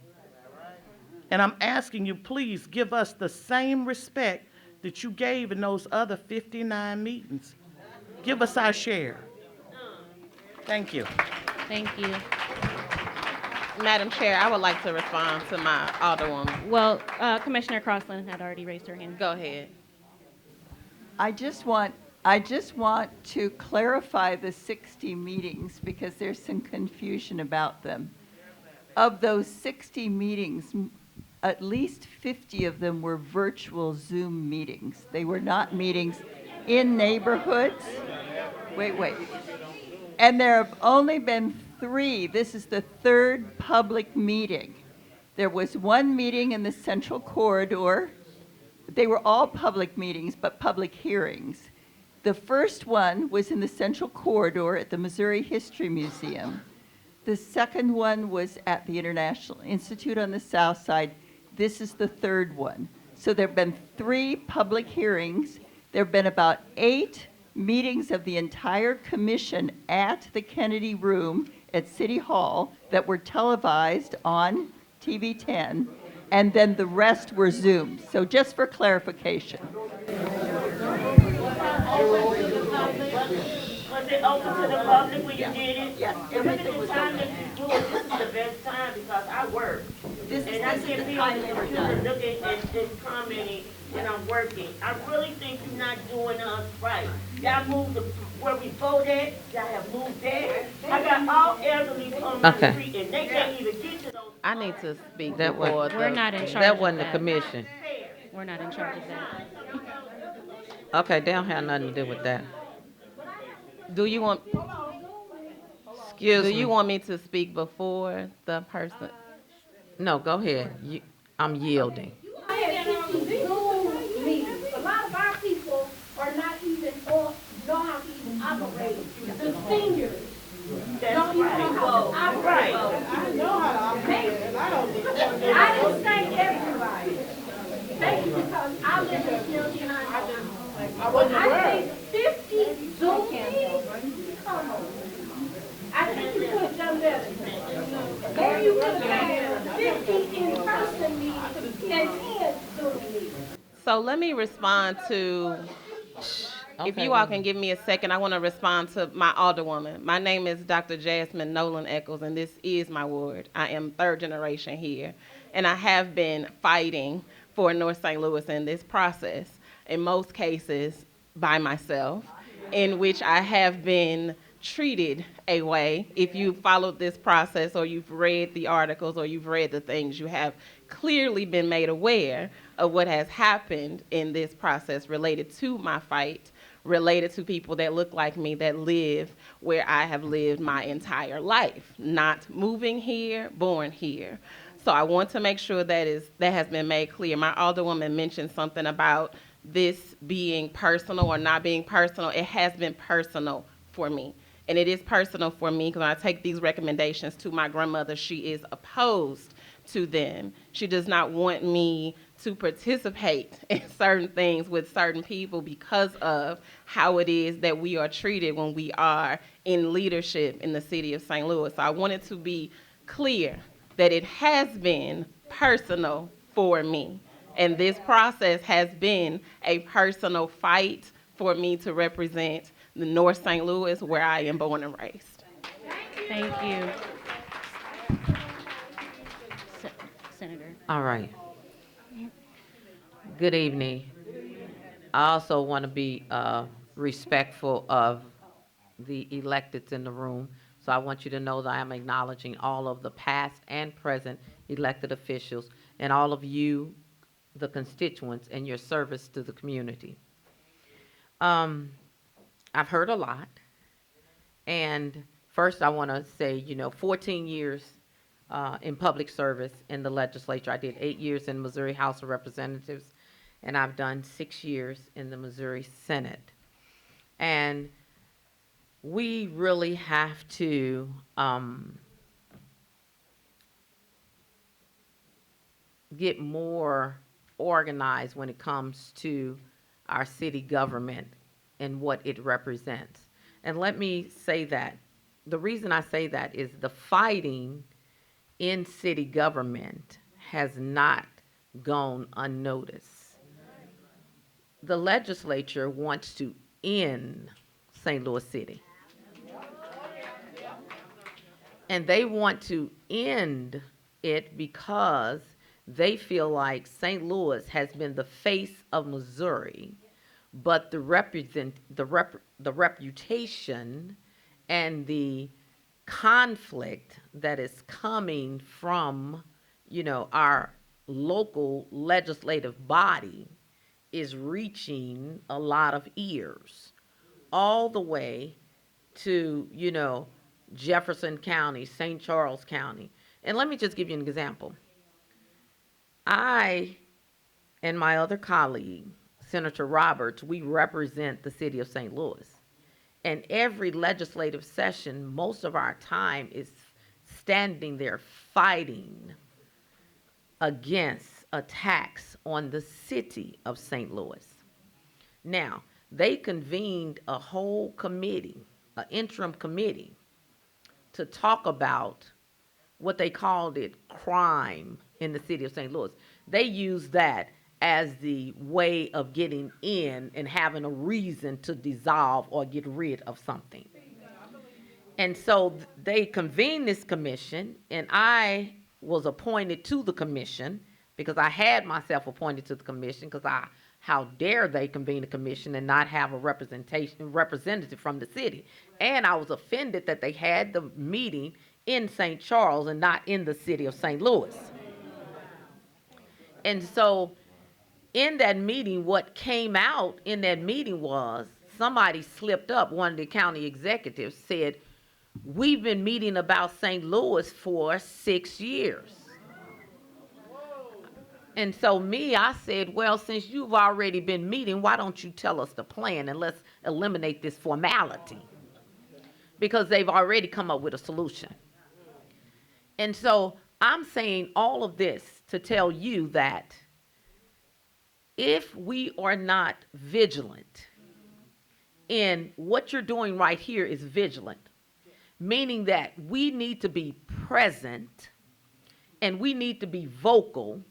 Speaker 3: And I'm asking you, please give us the same respect that you gave in those other 59 meetings. Give us our share. Thank you.
Speaker 1: Thank you.
Speaker 5: Madam Chair, I would like to respond to my Alderwoman.
Speaker 1: Well, Commissioner Crossland had already raised her hand.
Speaker 5: Go ahead.
Speaker 22: I just want to clarify the 60 meetings because there's some confusion about them. Of those 60 meetings, at least 50 of them were virtual Zoom meetings. They were not meetings in neighborhoods. Wait. And there have only been 3. This is the 3rd public meeting. There was 1 meeting in the Central Corridor. They were all public meetings, but public hearings. The first one was in the Central Corridor at the Missouri History Museum. The second one was at the International Institute on the South Side. This is the 3rd one. So there have been 3 public hearings. There have been about 8 meetings of the entire commission at the Kennedy Room at City Hall that were televised on TV 10, and then the rest were Zoomed. So just for clarification.
Speaker 23: Was it open to the public when you did it?
Speaker 22: Yes,
Speaker 23: Everything was open. This is the best time because I work. And I get people on the computer looking and commenting when I'm working. I really think you're not doing us right. Y'all moved where we vote at, y'all have moved there. I got all elderly on my street and they can't even get to those.
Speaker 5: I need to speak
Speaker 23: That
Speaker 5: before
Speaker 23: wasn't-
Speaker 1: We're not in charge
Speaker 5: That
Speaker 1: of
Speaker 5: wasn't the
Speaker 1: that.
Speaker 5: commission.
Speaker 1: We're not in charge of that.
Speaker 5: Okay, they don't have nothing to do with that. Do you want,
Speaker 23: Excuse
Speaker 5: do
Speaker 23: me.
Speaker 5: you want me to speak before the person? No, go ahead. I'm yielding.
Speaker 7: I had 50 Zoom meetings. A lot of our people are not even, or know how to even operate. The seniors don't even know how to operate.
Speaker 2: I know how to operate, and I don't need to.
Speaker 7: I didn't say everybody. Thank you, because I live in Philly and I know.
Speaker 2: I wasn't aware
Speaker 7: I
Speaker 2: of
Speaker 7: think 50 Zoom meetings? Come on. I think you could have done better. Maybe you could have had 50 in-person meetings and 10 Zoom meetings.
Speaker 5: So let me respond to, if you all can give me a second, I want to respond to my Alderwoman. My name is Dr. Jasmine Nolan Eccles, and this is my ward. I am 3rd generation here, and I have been fighting for North St. Louis in this process, in most cases by myself, in which I have been treated a way. If you followed this process or you've read the articles or you've read the things, you have clearly been made aware of what has happened in this process related to my fight, related to people that look like me that live where I have lived my entire life, not moving here, born here. So I want to make sure that has been made clear. My Alderwoman mentioned something about this being personal or not being personal. It has been personal for me. And it is personal for me because when I take these recommendations to my grandmother, she is opposed to them. She does not want me to participate in certain things with certain people because of how it is that we are treated when we are in leadership in the city of St. Louis. So I wanted to be clear that it has been personal for me. And this process has been a personal fight for me to represent the North St. Louis, where I am born and raised.
Speaker 1: Thank you. Senator.
Speaker 24: All right. Good evening. I also want to be respectful of the electeds in the room. So I want you to know that I am acknowledging all of the past and present elected officials and all of you, the constituents, and your service to the community. I've heard a lot. And first I want to say, 14 years in public service in the legislature. I did 8 years in Missouri House of Representatives, and I've done 6 years in the Missouri Senate. And we really have to get more organized when it comes to our city government and what it represents. And let me say that, the reason I say that is the fighting in city government has not gone unnoticed. The legislature wants to end St. Louis City. And they want to end it because they feel like St. Louis has been the face of Missouri, but the reputation and the conflict that is coming from, our local legislative body is reaching a lot of ears, all the way to, Jefferson County, St. Charles County. And let me just give you an example. I and my other colleague, Senator Roberts, we represent the city of St. Louis. And every legislative session, most of our time is standing there fighting against attacks on the city of St. Louis. Now, they convened a whole committee, an interim committee, to talk about what they called it crime in the city of St. Louis. They used that as the way of getting in and having a reason to dissolve or get rid of something. And so they convened this commission, and I was appointed to the commission because I had myself appointed to the commission because how dare they convene a commission and not have a representative from the city. And I was offended that they had the meeting in St. Charles and not in the city of St. Louis. And so in that meeting, what came out in that meeting was somebody slipped up. One of the county executives said, "We've been meeting about St. Louis for 6 years." And so I said, well, since you've already been meeting, why don't you tell us the plan and let's eliminate this formality? Because they've already come up with a solution. And so I'm saying all of this to tell you that if we are not vigilant, and what you're doing right here is vigilant, meaning that we need to be present and we need to be vocal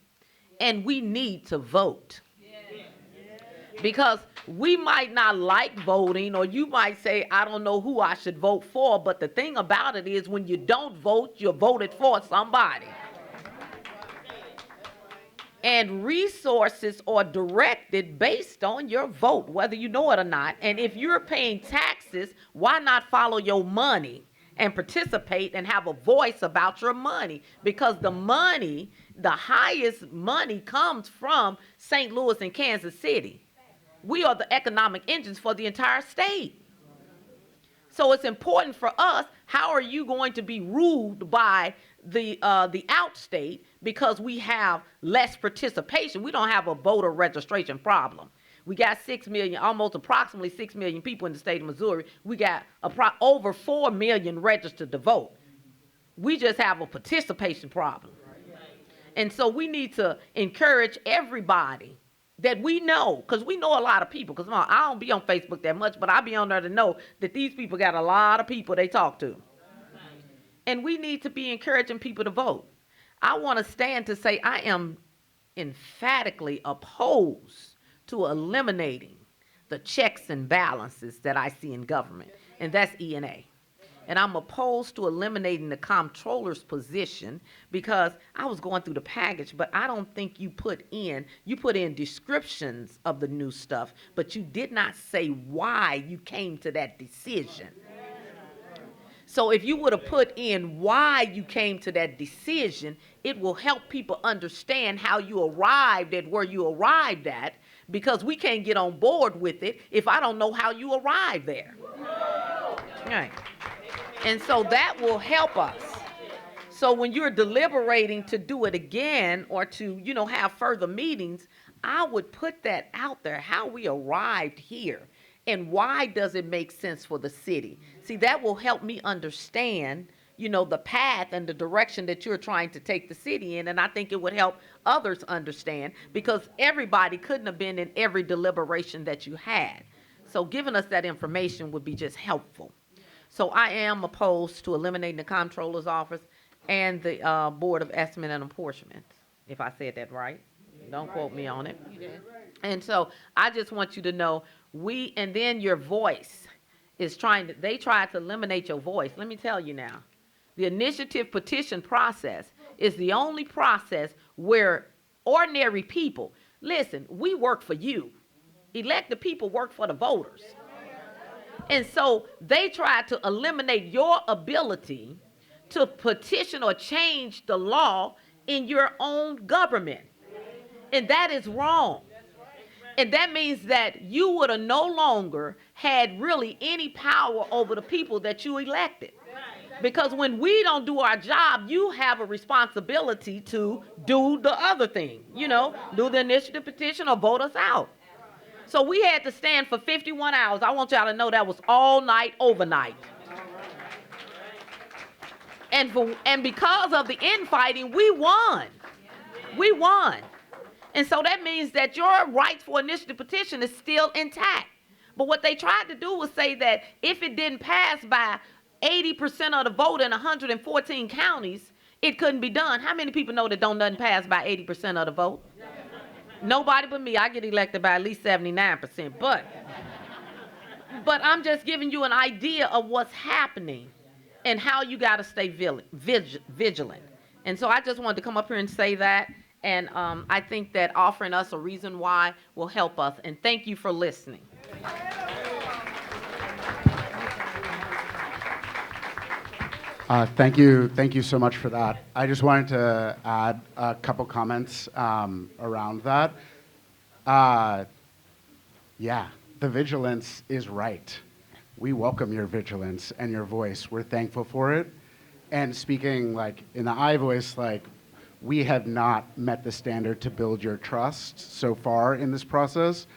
Speaker 24: and we need to vote. Because we might not like voting, or you might say, I don't know who I should vote for, but the thing about it is when you don't vote, you voted for somebody. And resources are directed based on your vote, whether you know it or not. And if you're paying taxes, why not follow your money and participate and have a voice about your money? Because the money, the highest money comes from St. Louis and Kansas City. We are the economic engines for the entire state. So it's important for us, how are you going to be ruled by the outstate because we have less participation? We don't have a voter registration problem. We got 6 million, almost approximately 6 million people in the state of Missouri. We got over 4 million registered to vote. We just have a participation problem. And so we need to encourage everybody that we know, because we know a lot of people, because I don't be on Facebook that much, but I be on there to know that these people got a lot of people they talk to. And we need to be encouraging people to vote. I want to stand to say I am emphatically opposed to eliminating the checks and balances that I see in government, and that's E&A. And I'm opposed to eliminating the comptroller's position because I was going through the package, but I don't think you put in descriptions of the new stuff, but you did not say why you came to that decision. So if you would have put in why you came to that decision, it will help people understand how you arrived at where you arrived at, because we can't get on board with it if I don't know how you arrived there. Right. And so that will help us. So when you're deliberating to do it again or to, have further meetings, I would put that out there, how we arrived here and why does it make sense for the city. See, that will help me understand, the path and the direction that you're trying to take the city in. And I think it would help others understand, because everybody couldn't have been in every deliberation that you had. So giving us that information would be just helpful. So I am opposed to eliminating the comptroller's office and the Board of Estimate and Apportionment, if I said that right. Don't quote me on it. And so I just want you to know, and then your voice is they tried to eliminate your voice. Let me tell you now, the initiative petition process is the only process where ordinary people, listen, we work for you. Elected people work for the voters. And so they tried to eliminate your ability to petition or change the law in your own government. And that is wrong. And that means that you would have no longer had really any power over the people that you elected. Because when we don't do our job, you have a responsibility to do the other thing, do the initiative petition or vote us out. So we had to stand for 51 hours. I want y'all to know that was all night, overnight. And because of the infighting, we won. We won. And so that means that your rights for initiative petition is still intact. But what they tried to do was say that if it didn't pass by 80% of the vote in 114 counties, it couldn't be done. How many people know that nothing pass by 80% of the vote? Nobody but me. I get elected by at least 79%. But I'm just giving you an idea of what's happening and how you got to stay vigilant. And so I just wanted to come up here and say that. And I think that offering us a reason why will help us. And thank you for listening.
Speaker 4: Thank you so much for that. I just wanted to add a couple comments around that. Yeah, the vigilance is right. We welcome your vigilance and your voice. We're thankful for it. And speaking like in the I voice, like we have not met the standard to build your trust so far in this process.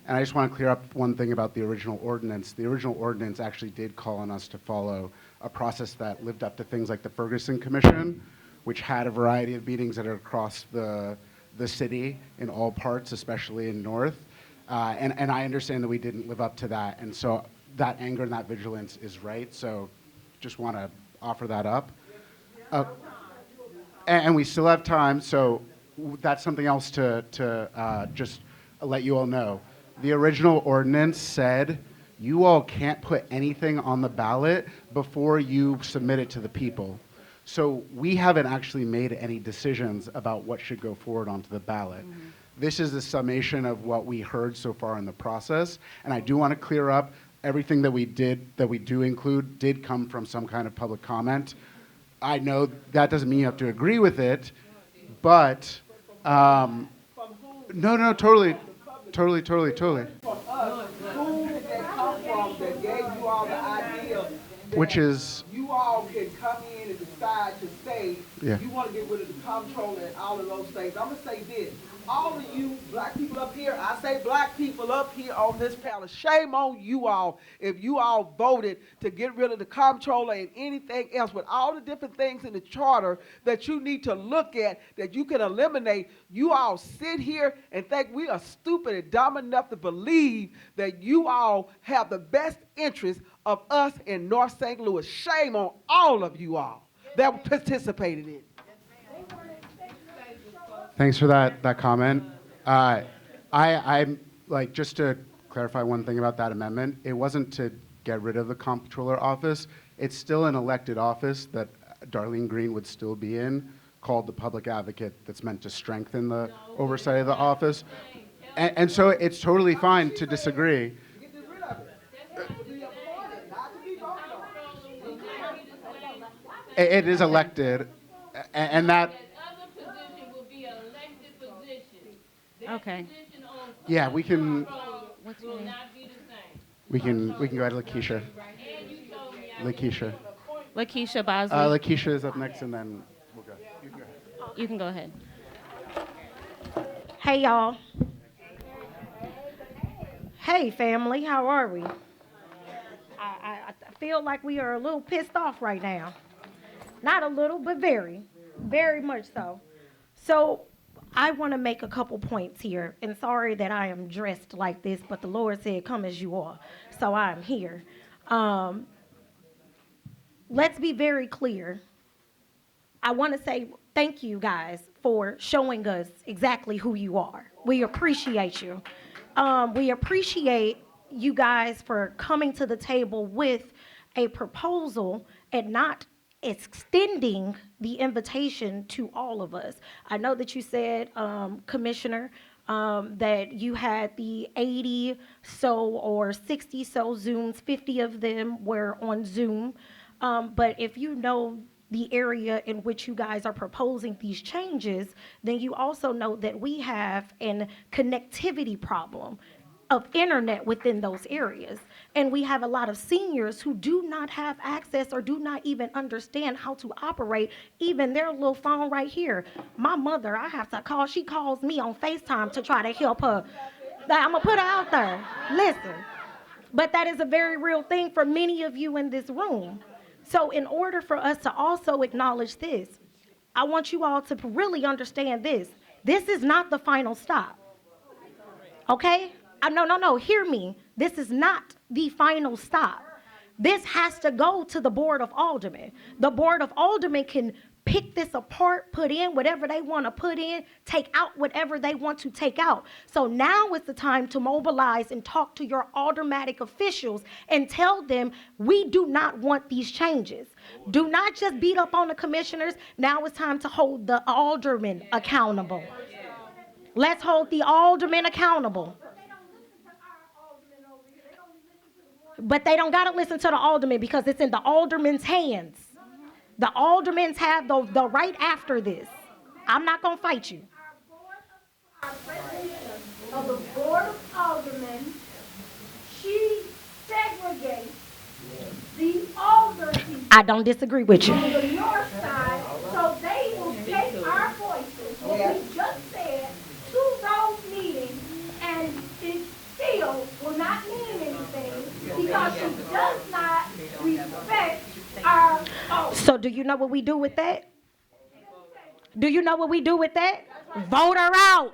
Speaker 4: And I just want to clear up one thing about the original ordinance. The original ordinance actually did call on us to follow a process that lived up to things like the Ferguson Commission, which had a variety of meetings that are across the city in all parts, especially in North. And I understand that we didn't live up to that. And so that anger and that vigilance is right. So just want to offer that up. And we still have time, so that's something else to just let you all know. The original ordinance said you all can't put anything on the ballot before you submit it to the people. So we haven't actually made any decisions about what should go forward onto the ballot. Mm-hmm. This is the summation of what we heard so far in the process, and I do want to clear up everything that we do include did come from some kind of public comment. I know that doesn't mean you have to agree with it, but no, totally.
Speaker 6: From us, who did that come from that gave you all the idea that
Speaker 4: which is
Speaker 6: you all can come in and decide to say you want to get rid of the comptroller and all of those things? I'm going to say this. All of you black people up here, I say black people up here on this panel, shame on you all if you all voted to get rid of the comptroller and anything else with all the different things in the charter that you need to look at that you can eliminate. You all sit here and think we are stupid and dumb enough to believe that you all have the best interest of us in North St. Louis. Shame on all of you all that participated in it.
Speaker 4: Thanks for that comment. I'm like, just to clarify one thing about that amendment, it wasn't to get rid of the comptroller office. It's still an elected office that Darlene Green would still be in, called the public advocate, that's meant to strengthen the oversight of the office. And so it's totally fine to disagree. It is elected, and that.
Speaker 1: Okay.
Speaker 4: Yeah, we can. We can go ahead, Lakeisha.
Speaker 1: Lakeisha Bosley.
Speaker 4: Lakeisha is up next, and then we'll go.
Speaker 1: You can go ahead.
Speaker 21: Hey, y'all. Hey, family, how are we? I feel like we are a little pissed off right now. Not a little, but very, very much so. So I want to make a couple points here, and sorry that I am dressed like this, but the Lord said, come as you are, so I'm here.
Speaker 7: let's be very clear. I want to say thank you guys for showing us exactly who you are. We appreciate you. We appreciate you guys for coming to the table with a proposal and not extending the invitation to all of us. I know that you said, Commissioner, that you had the 80 so or 60 so Zooms, 50 of them were on Zoom. But if you know the area in which you guys are proposing these changes, then you also know that we have an connectivity problem of internet within those areas. And we have a lot of seniors who do not have access or do not even understand how to operate even their little phone right here. My mother, I have to call, she calls me on FaceTime to try to help her. I'm gonna put her out there, listen. But that is a very real thing for many of you in this room. So in order for us to also acknowledge this, I want you all to really understand this. This is not the final stop, okay? No, hear me. This is not the final stop. This has to go to the Board of Aldermen. The Board of Aldermen can pick this apart, put in whatever they want to put in, take out whatever they want to take out. So now is the time to mobilize and talk to your aldermanic officials and tell them we do not want these changes. Do not just beat up on the commissioners. Now it's time to hold the aldermen accountable. Let's hold the aldermen accountable. But they don't got to listen to the aldermen because it's in the aldermen's hands. The aldermen have the right after this. I'm not going to fight you. Our president of the Board of Aldermen, she segregates the alder people.
Speaker 21: I don't disagree with you.
Speaker 7: On the north side, so they will take our voices, what we just said, to those meetings, and it still will not mean anything because she does not respect our alder.
Speaker 21: So do you know what we do with that? Do you know what we do with that? Vote her out.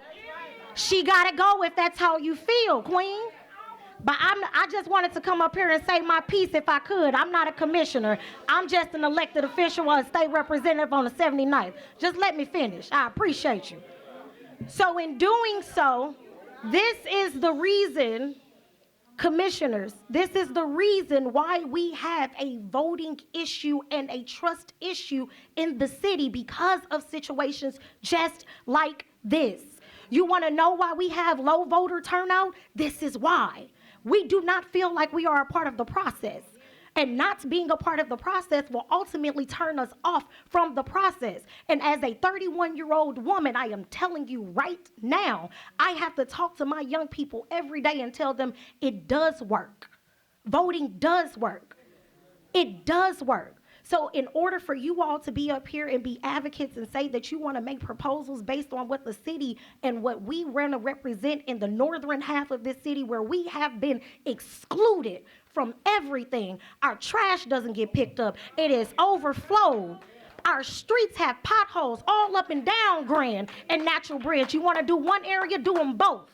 Speaker 21: She got to go if that's how you feel, Queen. But I just wanted to come up here and say my piece if I could. I'm not a commissioner. I'm just an elected official or a state representative on the 79th. Just let me finish. I appreciate you. So in doing so, this is the reason, commissioners, this is the reason why we have a voting issue and a trust issue in the city because of situations just like this. You want to know why we have low voter turnout? This is why. We do not feel like we are a part of the process. And not being a part of the process will ultimately turn us off from the process. And as a 31-year-old woman, I am telling you right now, I have to talk to my young people every day and tell them it does work. Voting does work. It does work. So in order for you all to be up here and be advocates and say that you want to make proposals based on what the city and what we want to represent in the northern half of this city where we have been excluded from everything. Our trash doesn't get picked up. It is overflowed. Our streets have potholes all up and down Grand and Natural Bridge. You want to do one area, do them both.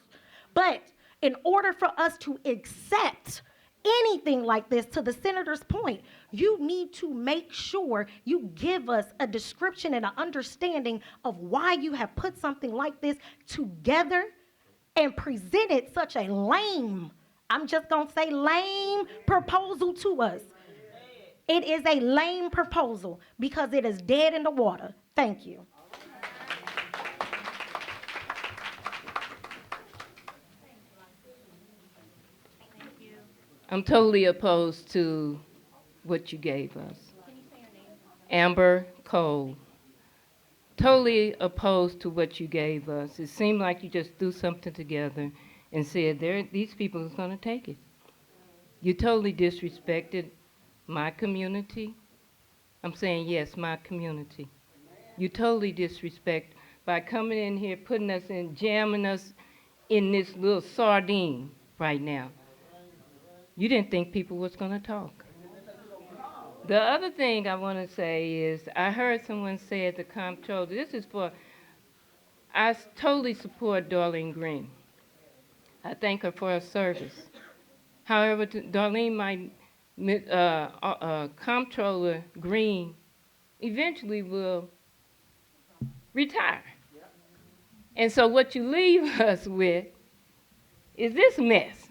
Speaker 21: But in order for us to accept anything like this, to the senator's point, you need to make sure you give us a description and an understanding of why you have put something like this together and presented such a lame, I'm just going to say lame proposal to us. It is a lame proposal because it is dead in the water. Thank you.
Speaker 9: I'm totally opposed to what you gave us. Amber Cole. Totally opposed to what you gave us. It seemed like you just threw something together and said, these people is going to take it. You totally disrespected my community. I'm saying, yes, my community. You totally disrespect by coming in here, putting us in, jamming us in this little sardine right now. You didn't think people was going to talk. The other thing I want to say is I heard someone say at the comptroller, I totally support Darlene Green. I thank her for her service. However, Darlene might Comptroller Green eventually will retire. And so what you leave us with is this mess.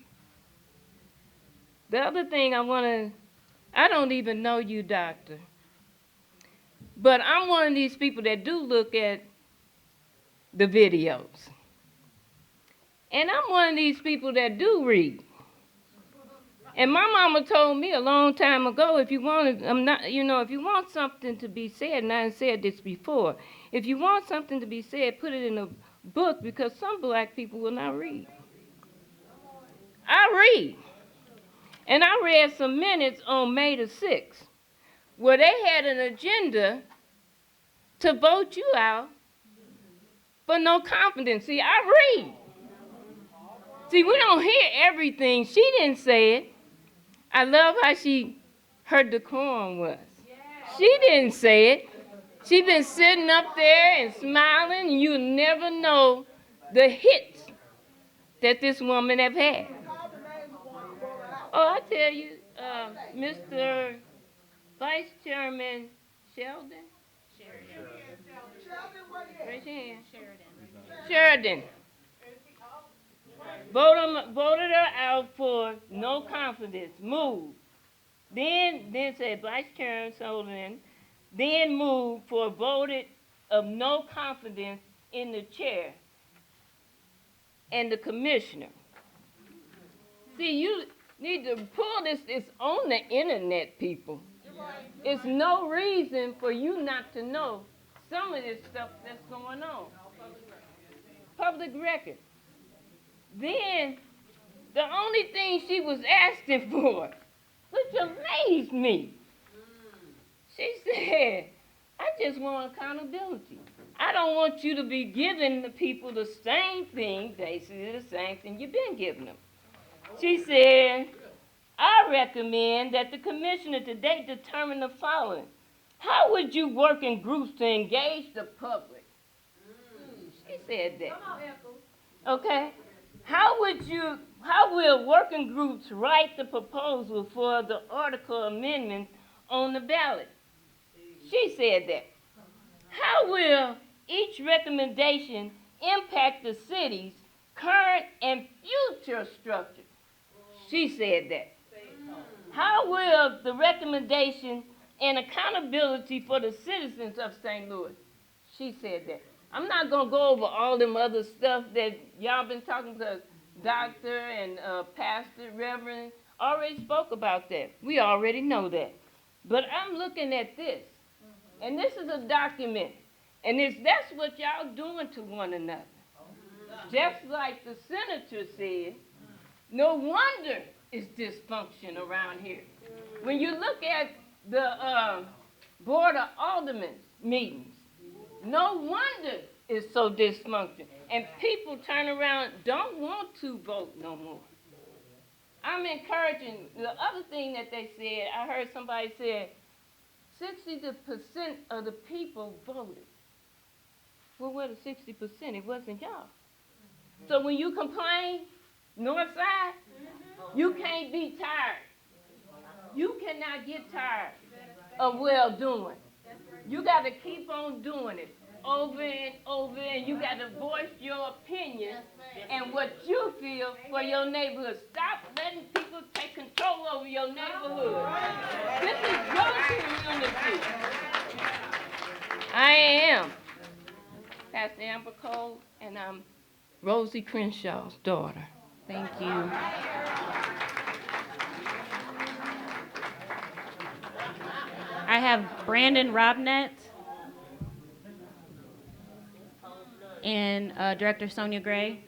Speaker 9: The other thing I don't even know you, doctor, but I'm one of these people that do look at the videos. And I'm one of these people that do read. And my mama told me a long time ago, if you want something to be said, and I said this before, if you want something to be said, put it in a book, because some black people will not read. I read. And I read some minutes on May the 6th, where they had an agenda to vote you out for no confidence. See, I read. See, we don't hear everything. She didn't say it. I love how her decorum was. She didn't say it. She been sitting up there and smiling, and you never know the hits that this woman have had. Oh, I tell you, Mr. Vice Chairman Sheldon? Raise your hand. Sheridan. Voted her out for no confidence. Move. Then said Vice Chairman Sullivan. Then moved for voted of no confidence in the chair and the commissioner. See, you need to pull this. It's on the internet, people. It's no reason for you not to know some of this stuff that's going on. Public record. Then, the only thing she was asking for, which amazed me, she said, I just want accountability. I don't want you to be giving the people the same thing, basically the same thing you've been giving them. She said, I recommend that the commissioner today determine the following. How would you work in groups to engage the public? She said that. Okay? How will working groups write the proposal for the article amendment on the ballot? She said that. How will each recommendation impact the city's current and future structure? She said that. How will the recommendation and accountability for the citizens of St. Louis? She said that. I'm not going to go over all them other stuff that y'all been talking to. Doctor and pastor, reverend, already spoke about that. We already know that. But I'm looking at this, and this is a document, and that's what y'all doing to one another. Just like the senator said, no wonder it's dysfunction around here. When you look at the Board of Aldermen meetings, no wonder it's so dysfunction. And people turn around, don't want to vote no more. I'm encouraging, the other thing that they said, I heard somebody say, 60% of the people voted. Well, what is 60%? It wasn't y'all. So when you complain, North Side, you can't be tired. You cannot get tired of well doing. You got to keep on doing it over and over, and you got to voice your opinion and what you feel for your neighborhood. Stop letting people take control over your neighborhood. This is your community. I am Pastor Amber Cole, and I'm Rosie Crenshaw's daughter.
Speaker 1: Thank you. I have Brandon Robnett and Director Sonia Gray.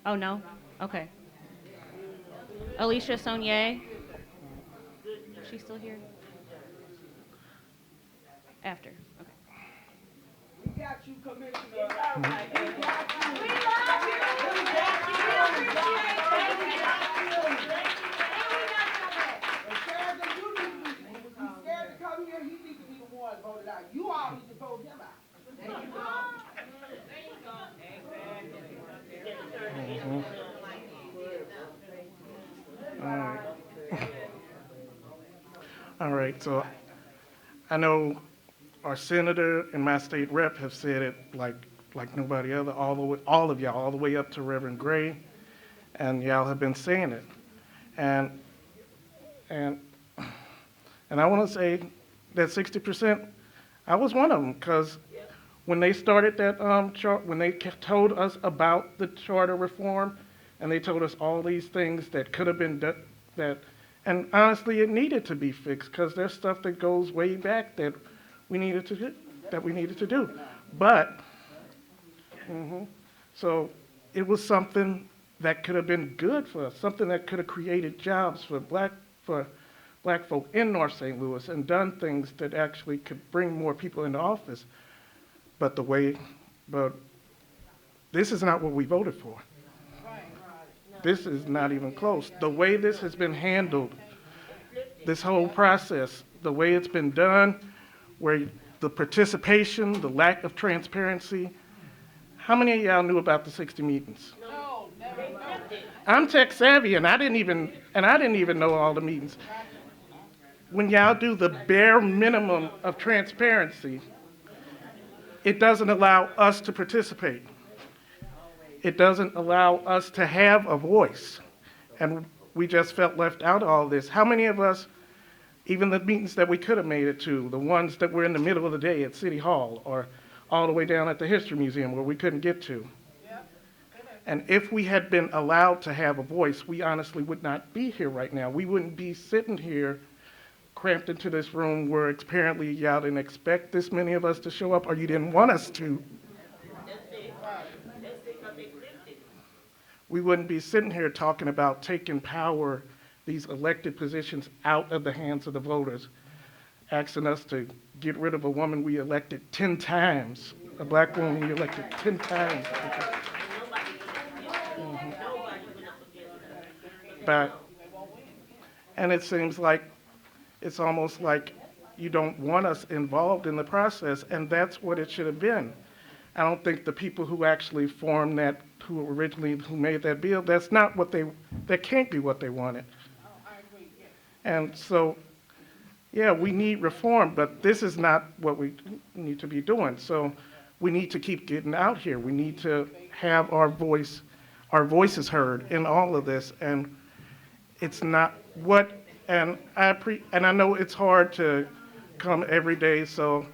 Speaker 1: Oh, no? Okay. Alicia Sonier. She's still here? After. Okay.
Speaker 6: We got you, Commissioner. You all need to vote him out. There you go.
Speaker 16: All right.
Speaker 8: All right, so I know our senator and my state rep have said it like nobody other, all of y'all, all the way up to Reverend Gray, and y'all have been saying it. And I want to say that 60%, I was one of them, because when they started that when they told us about the charter reform, and they told us all these things that could have been done, and honestly, it needed to be fixed, because there's stuff that goes way back that we needed to do. But so it was something that could have been good for us, something that could have created jobs for black folk in North St. Louis and done things that actually could bring more people into office. But this is not what we voted for. This is not even close. The way this has been handled, this whole process, the way it's been done, where the participation, the lack of transparency. How many of y'all knew about the 60 meetings?
Speaker 2: No, never.
Speaker 8: I'm tech savvy, and I didn't even know all the meetings. When y'all do the bare minimum of transparency, it doesn't allow us to participate. It doesn't allow us to have a voice. And we just felt left out of all this. How many of us, even the meetings that we could have made it to, the ones that were in the middle of the day at City Hall or all the way down at the History Museum where we couldn't get to? And if we had been allowed to have a voice, we honestly would not be here right now. We wouldn't be sitting here cramped into this room where apparently y'all didn't expect this many of us to show up, or you didn't want us to. We wouldn't be sitting here talking about taking power, these elected positions, out of the hands of the voters, asking us to get rid of a woman we elected 10 times, a black woman we elected 10 times. And it seems like it's almost like you don't want us involved in the process, and that's what it should have been. I don't think the people who actually formed that, who made that bill, that can't be what they wanted. And so, yeah, we need reform, but this is not what we need to be doing. So we need to keep getting out here. We need to have our voices heard in all of this, and it's not what. And I know it's hard to come every day, so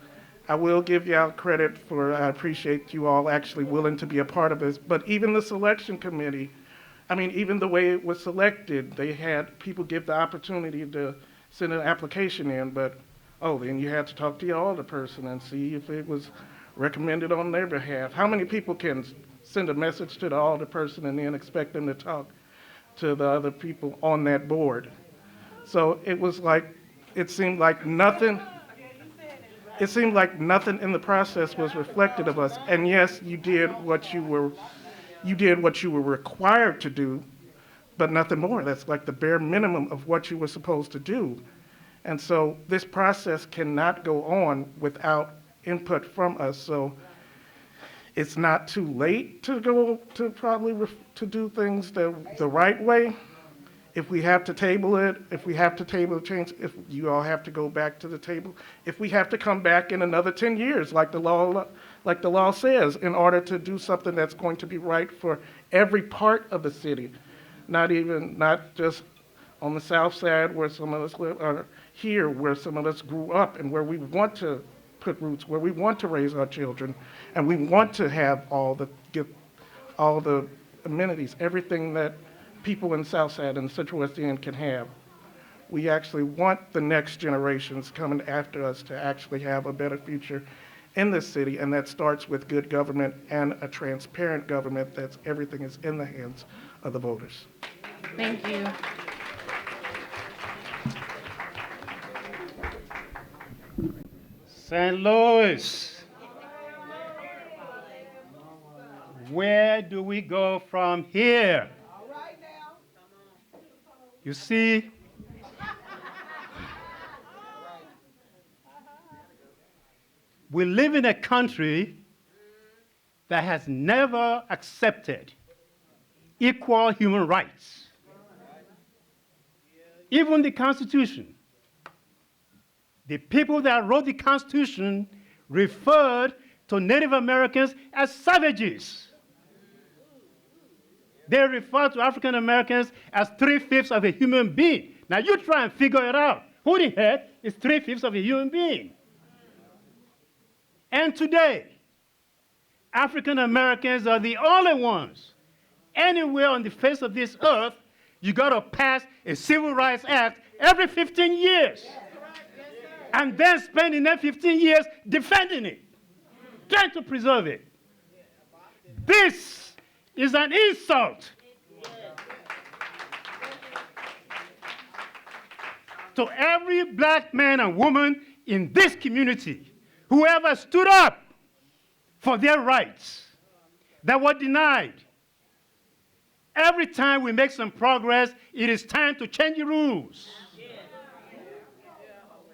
Speaker 8: I will give y'all credit for, I appreciate you all actually willing to be a part of this. But even the selection committee, I mean, even the way it was selected, they had people give the opportunity to send an application in, but then you had to talk to your alderperson and see if it was recommended on their behalf. How many people can send a message to the alderperson and then expect them to talk to the other people on that board? So it was like, it seemed like nothing in the process was reflected of us. And yes, you did what you were required to do, but nothing more. That's like the bare minimum of what you were supposed to do. And so this process cannot go on without input from us. So it's not too late to go to to do things the right way. If we have to table it, if we have to table the change, if you all have to go back to the table, if we have to come back in another 10 years, like the law says, in order to do something that's going to be right for every part of the city, not just on the south side where some of us live, or here where some of us grew up and where we want to put roots, where we want to raise our children, and we want to have get all the amenities, everything that people in Southside and Central West End can have. We actually want the next generations coming after us to actually have a better future in this city, and that starts with good government and a transparent government that's everything is in the hands of the voters.
Speaker 1: Thank you.
Speaker 11: St. Louis, where do we go from here? You see, we live in a country that has never accepted equal human rights. Even the Constitution the people that wrote the Constitution referred to Native Americans as savages. They refer to African Americans as 3/5 of a human being. Now you try and figure it out. Who the heck is 3/5 of a human being? And today, African Americans are the only ones anywhere on the face of this earth you got to pass a Civil Rights Act every 15 years. And then spend the next 15 years defending it, trying to preserve it. This is an insult to every black man and woman in this community who ever stood up for their rights that were denied. Every time we make some progress, it is time to change the rules.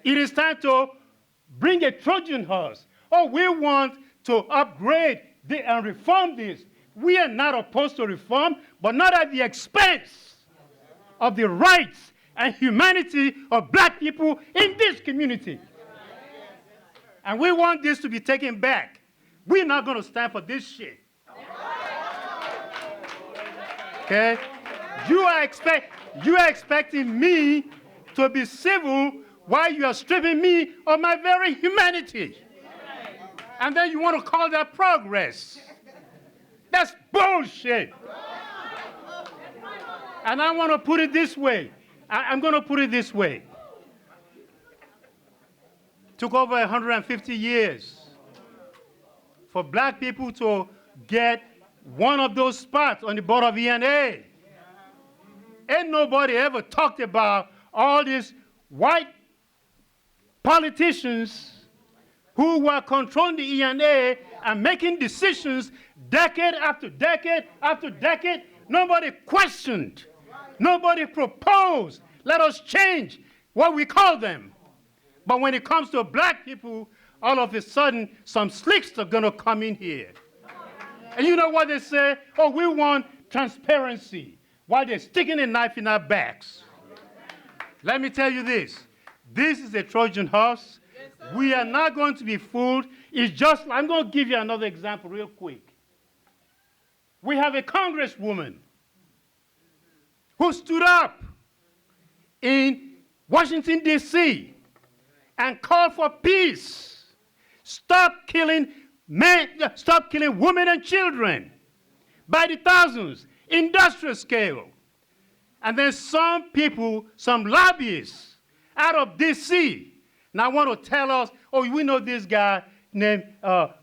Speaker 11: It is time to bring a Trojan horse. Oh, we want to upgrade and reform this. We are not opposed to reform, but not at the expense of the rights and humanity of black people in this community. And we want this to be taken back. We're not going to stand for this shit. Okay? You are expecting me to be civil while you are stripping me of my very humanity. And then you want to call that progress. That's bullshit. And I want to put it this way. I'm going to put it this way. Took over 150 years for black people to get one of those spots on the board of ENA. Ain't nobody ever talked about all these white politicians who were controlling the ENA and making decisions decade after decade after decade. Nobody questioned. Nobody proposed. Let us change what we call them. But when it comes to black people, all of a sudden, some slicks are going to come in here. And you know what they say? Oh, we want transparency, while they're sticking a knife in our backs. Let me tell you this. This is a Trojan horse. We are not going to be fooled. It's just, I'm going to give you another example real quick. We have a congresswoman who stood up in Washington, D.C. and called for peace. Stop killing men, stop killing women and children by the thousands, industrial scale. And then some people, some lobbyists out of D.C. now want to tell us, oh, we know this guy named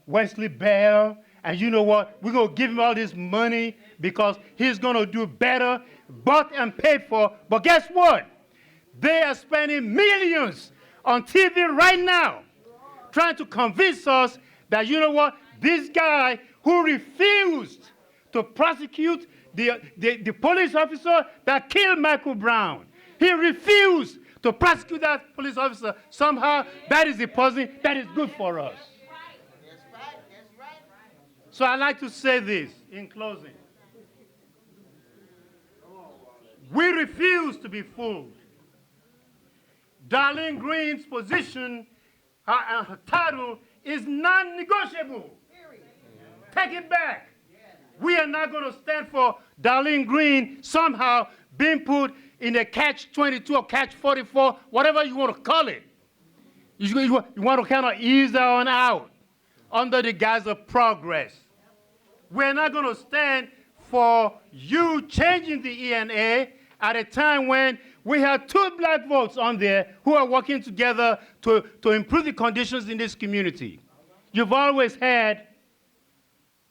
Speaker 11: Wesley Bell, and you know what? We're going to give him all this money because he's going to do better, bought and paid for. But guess what? They are spending millions on TV right now trying to convince us that, you know what? This guy who refused to prosecute the police officer that killed Michael Brown, he refused to prosecute that police officer. Somehow, that is the person that is good for us. So I'd like to say this in closing. We refuse to be fooled. Darlene Green's position, her title, is non-negotiable. Take it back. We are not going to stand for Darlene Green somehow being put in a catch-22 or catch-44, whatever you want to call it. You want to kind of ease her on out under the guise of progress. We're not going to stand for you changing the ENA at a time when we have 2 black votes on there who are working together to improve the conditions in this community. You've always had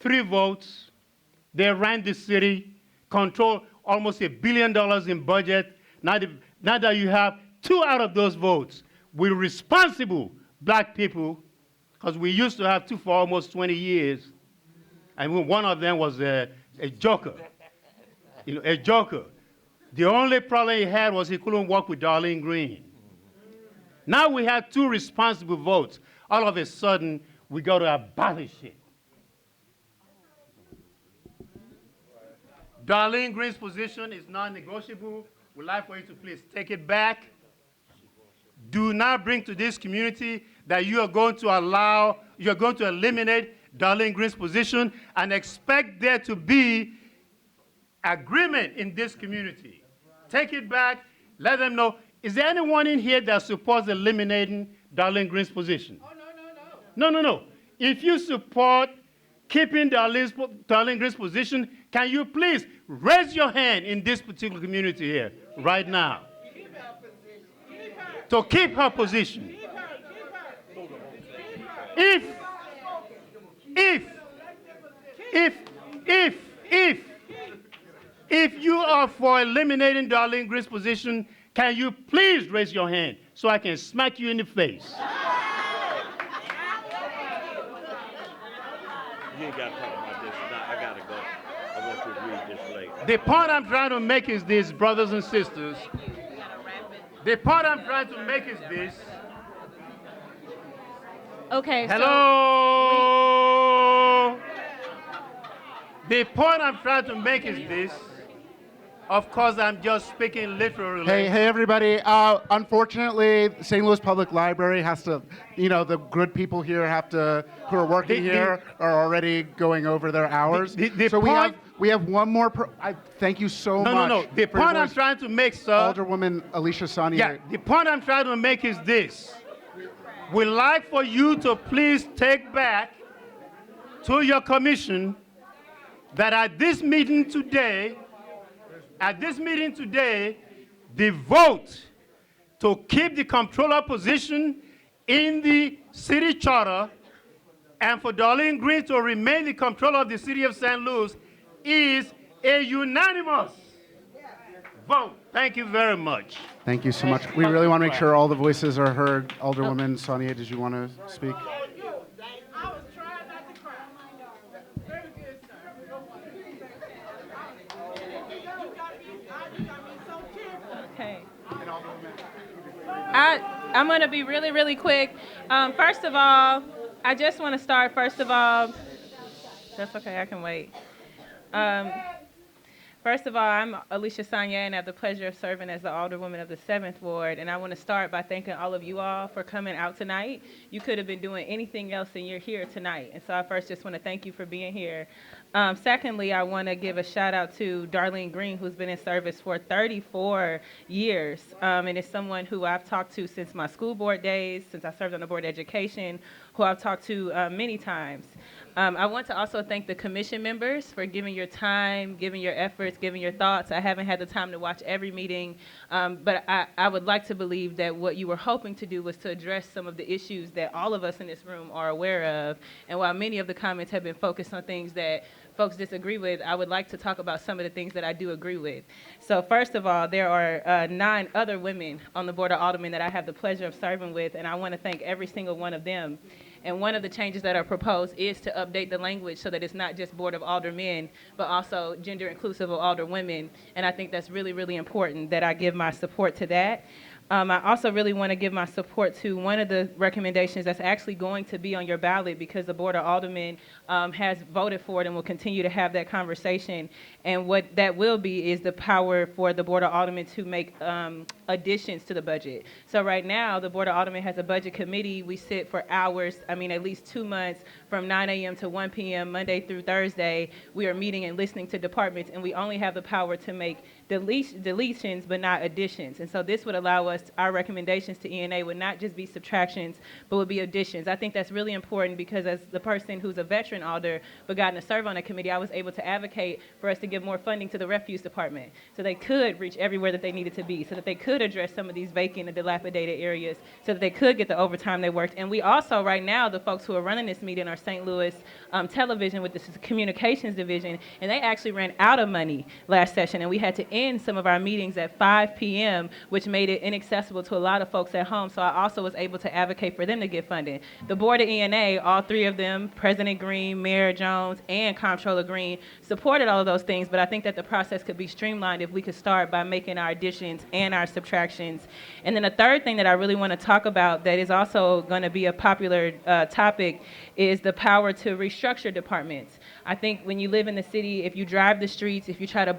Speaker 11: 3 votes. They ran the city, control almost $1 billion in budget. Now that you have 2 out of those votes with responsible black people, because we used to have 2 for almost 20 years, and one of them was a joker, a joker. The only problem he had was he couldn't work with Darlene Green. Now we have 2 responsible votes. All of a sudden, we got to abolish it. Darlene Green's position is non-negotiable. We'd like for you to please take it back. do not bring to this community that you're going to eliminate Darlene Green's position and expect there to be agreement in this community. Take it back, let them know. Is there anyone in here that supports eliminating Darlene Green's position? Oh, no. If you support keeping Darlene Green's position, can you please raise your hand in this particular community here right now to keep her position? If you are for eliminating Darlene Green's position, can you please raise your hand so I can smack you in the face?
Speaker 10: You ain't got to talk about this. I got to go. I want you to read this later.
Speaker 11: The point I'm trying to make is this, brothers and sisters. The point I'm trying to make is this.
Speaker 1: Okay.
Speaker 11: Hello? The point I'm trying to make is this. Of course, I'm just speaking literally.
Speaker 4: Hey, everybody. Unfortunately, St. Louis Public Library has to, the good people here who are working here are already going over their hours. We have one more. Thank you so much.
Speaker 11: No. The point I'm trying to make, sir.
Speaker 4: Alderwoman Alicia Saunier.
Speaker 11: Yeah, the point I'm trying to make is this. We'd like for you to please take back to your commission that at this meeting today, the vote to keep the comptroller position in the city charter and for Darlene Green to remain the comptroller of the city of St. Louis is a unanimous vote. Thank you very much.
Speaker 4: Thank you so much. We really want to make sure all the voices are heard. Alderwoman Saunier, did you want to speak?
Speaker 5: I'm going to be really, really quick. First of all, I just want to start, that's okay, I can wait. First of all, I'm Alicia Saunier, and I have the pleasure of serving as the Alderwoman of the 7th Ward, and I want to start by thanking all of you all for coming out tonight. You could have been doing anything else, and you're here tonight, and so I first just want to thank you for being here. Secondly, I want to give a shout out to Darlene Green, who's been in service for 34 years, and is someone who I've talked to since my school board days, since I served on the Board of Education, who I've talked to many times. I want to also thank the commission members for giving your time, giving your efforts, giving your thoughts. I haven't had the time to watch every meeting, but I would like to believe that what you were hoping to do was to address some of the issues that all of us in this room are aware of. And while many of the comments have been focused on things that folks disagree with, I would like to talk about some of the things that I do agree with. So first of all, there are 9 other women on the Board of Aldermen that I have the pleasure of serving with, and I want to thank every single one of them. And one of the changes that are proposed is to update the language so that it's not just Board of Aldermen, but also gender inclusive of Alderwomen. And I think that's really, really important that I give my support to that. I also really want to give my support to one of the recommendations that's actually going to be on your ballot, because the Board of Aldermen has voted for it and will continue to have that conversation. And what that will be is the power for the Board of Aldermen to make additions to the budget. So right now, the Board of Aldermen has a budget committee. We sit for hours, at least 2 months, from 9 a.m. to 1 p.m., Monday through Thursday. We are meeting and listening to departments, and we only have the power to make deletions, but not additions. And so this would allow us, our recommendations to ENA would not just be subtractions, but would be additions. I think that's really important because as the person who's a veteran alder, but gotten to serve on a committee, I was able to advocate for us to give more funding to the refuse department so they could reach everywhere that they needed to be, so that they could address some of these vacant and dilapidated areas, so that they could get the overtime they worked. And we also, right now, the folks who are running this meeting are St. Louis Television with the communications division, and they actually ran out of money last session, and we had to end some of our meetings at 5 p.m., which made it inaccessible to a lot of folks at home. So I also was able to advocate for them to get funding. The Board of ENA, all 3 of them, President Green, Mayor Jones, and Comptroller Green, supported all of those things, but I think that the process could be streamlined if we could start by making our additions and our subtractions. And then the third thing that I really want to talk about that is also going to be a popular topic is the power to restructure departments. I think when you live in the city, if you drive the streets, if you try to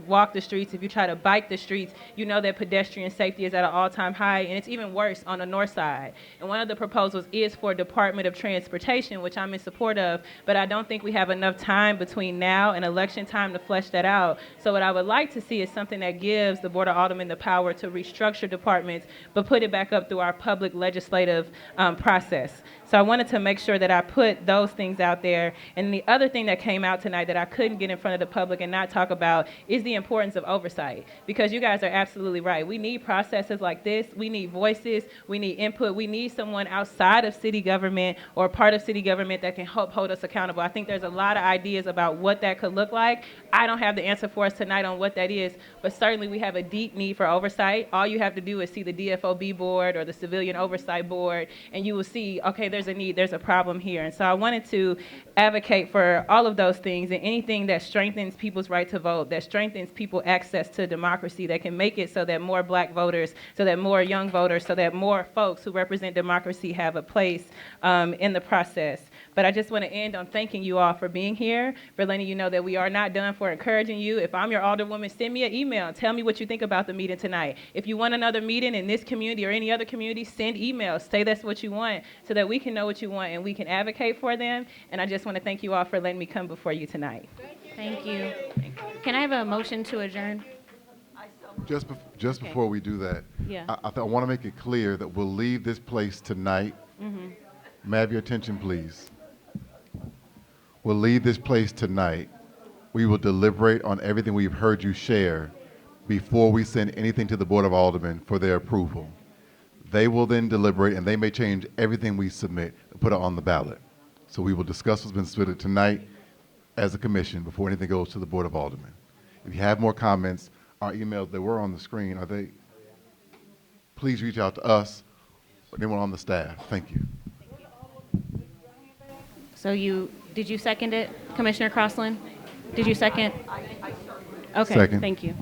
Speaker 5: walk the streets, if you try to bike the streets, you know that pedestrian safety is at an all-time high, and it's even worse on the north side. And one of the proposals is for Department of Transportation, which I'm in support of, but I don't think we have enough time between now and election time to flesh that out. So what I would like to see is something that gives the Board of Aldermen the power to restructure departments, but put it back up through our public legislative process. So I wanted to make sure that I put those things out there. And the other thing that came out tonight that I couldn't get in front of the public and not talk about is the importance of oversight. Because you guys are absolutely right. We need processes like this. We need voices. We need input. We need someone outside of city government or part of city government that can help hold us accountable. I think there's a lot of ideas about what that could look like. I don't have the answer for us tonight on what that is, but certainly we have a deep need for oversight. All you have to do is see the DFOB board or the Civilian Oversight Board, and you will see, okay, there's a need, there's a problem here. And so I wanted to advocate for all of those things and anything that strengthens people's right to vote, that strengthens people's access to democracy, that can make it so that more black voters, so that more young voters, so that more folks who represent democracy have a place in the process. But I just want to end on thanking you all for being here, for letting you know that we are not done, for encouraging you. If I'm your alderwoman, send me an email and tell me what you think about the meeting tonight. If you want another meeting in this community or any other community, send emails. Say that's what you want so that we can know what you want and we can advocate for them. And I just want to thank you all for letting me come before you tonight.
Speaker 1: Thank you. Can I have a motion to adjourn?
Speaker 12: Just before we do that,
Speaker 1: Yeah.
Speaker 12: I want to make it clear that we'll leave this place tonight. May I have your attention, please? We'll leave this place tonight. We will deliberate on everything we've heard you share before we send anything to the Board of Aldermen for their approval. They will then deliberate, and they may change everything we submit and put it on the ballot. So we will discuss what's been submitted tonight as a commission before anything goes to the Board of Aldermen. If you have more comments, our emails, they were on the screen. Are they? Please reach out to us or anyone on the staff. Thank you.
Speaker 1: So did you second it, Commissioner Crossland? Did you second? Okay,
Speaker 12: Second.
Speaker 1: thank you.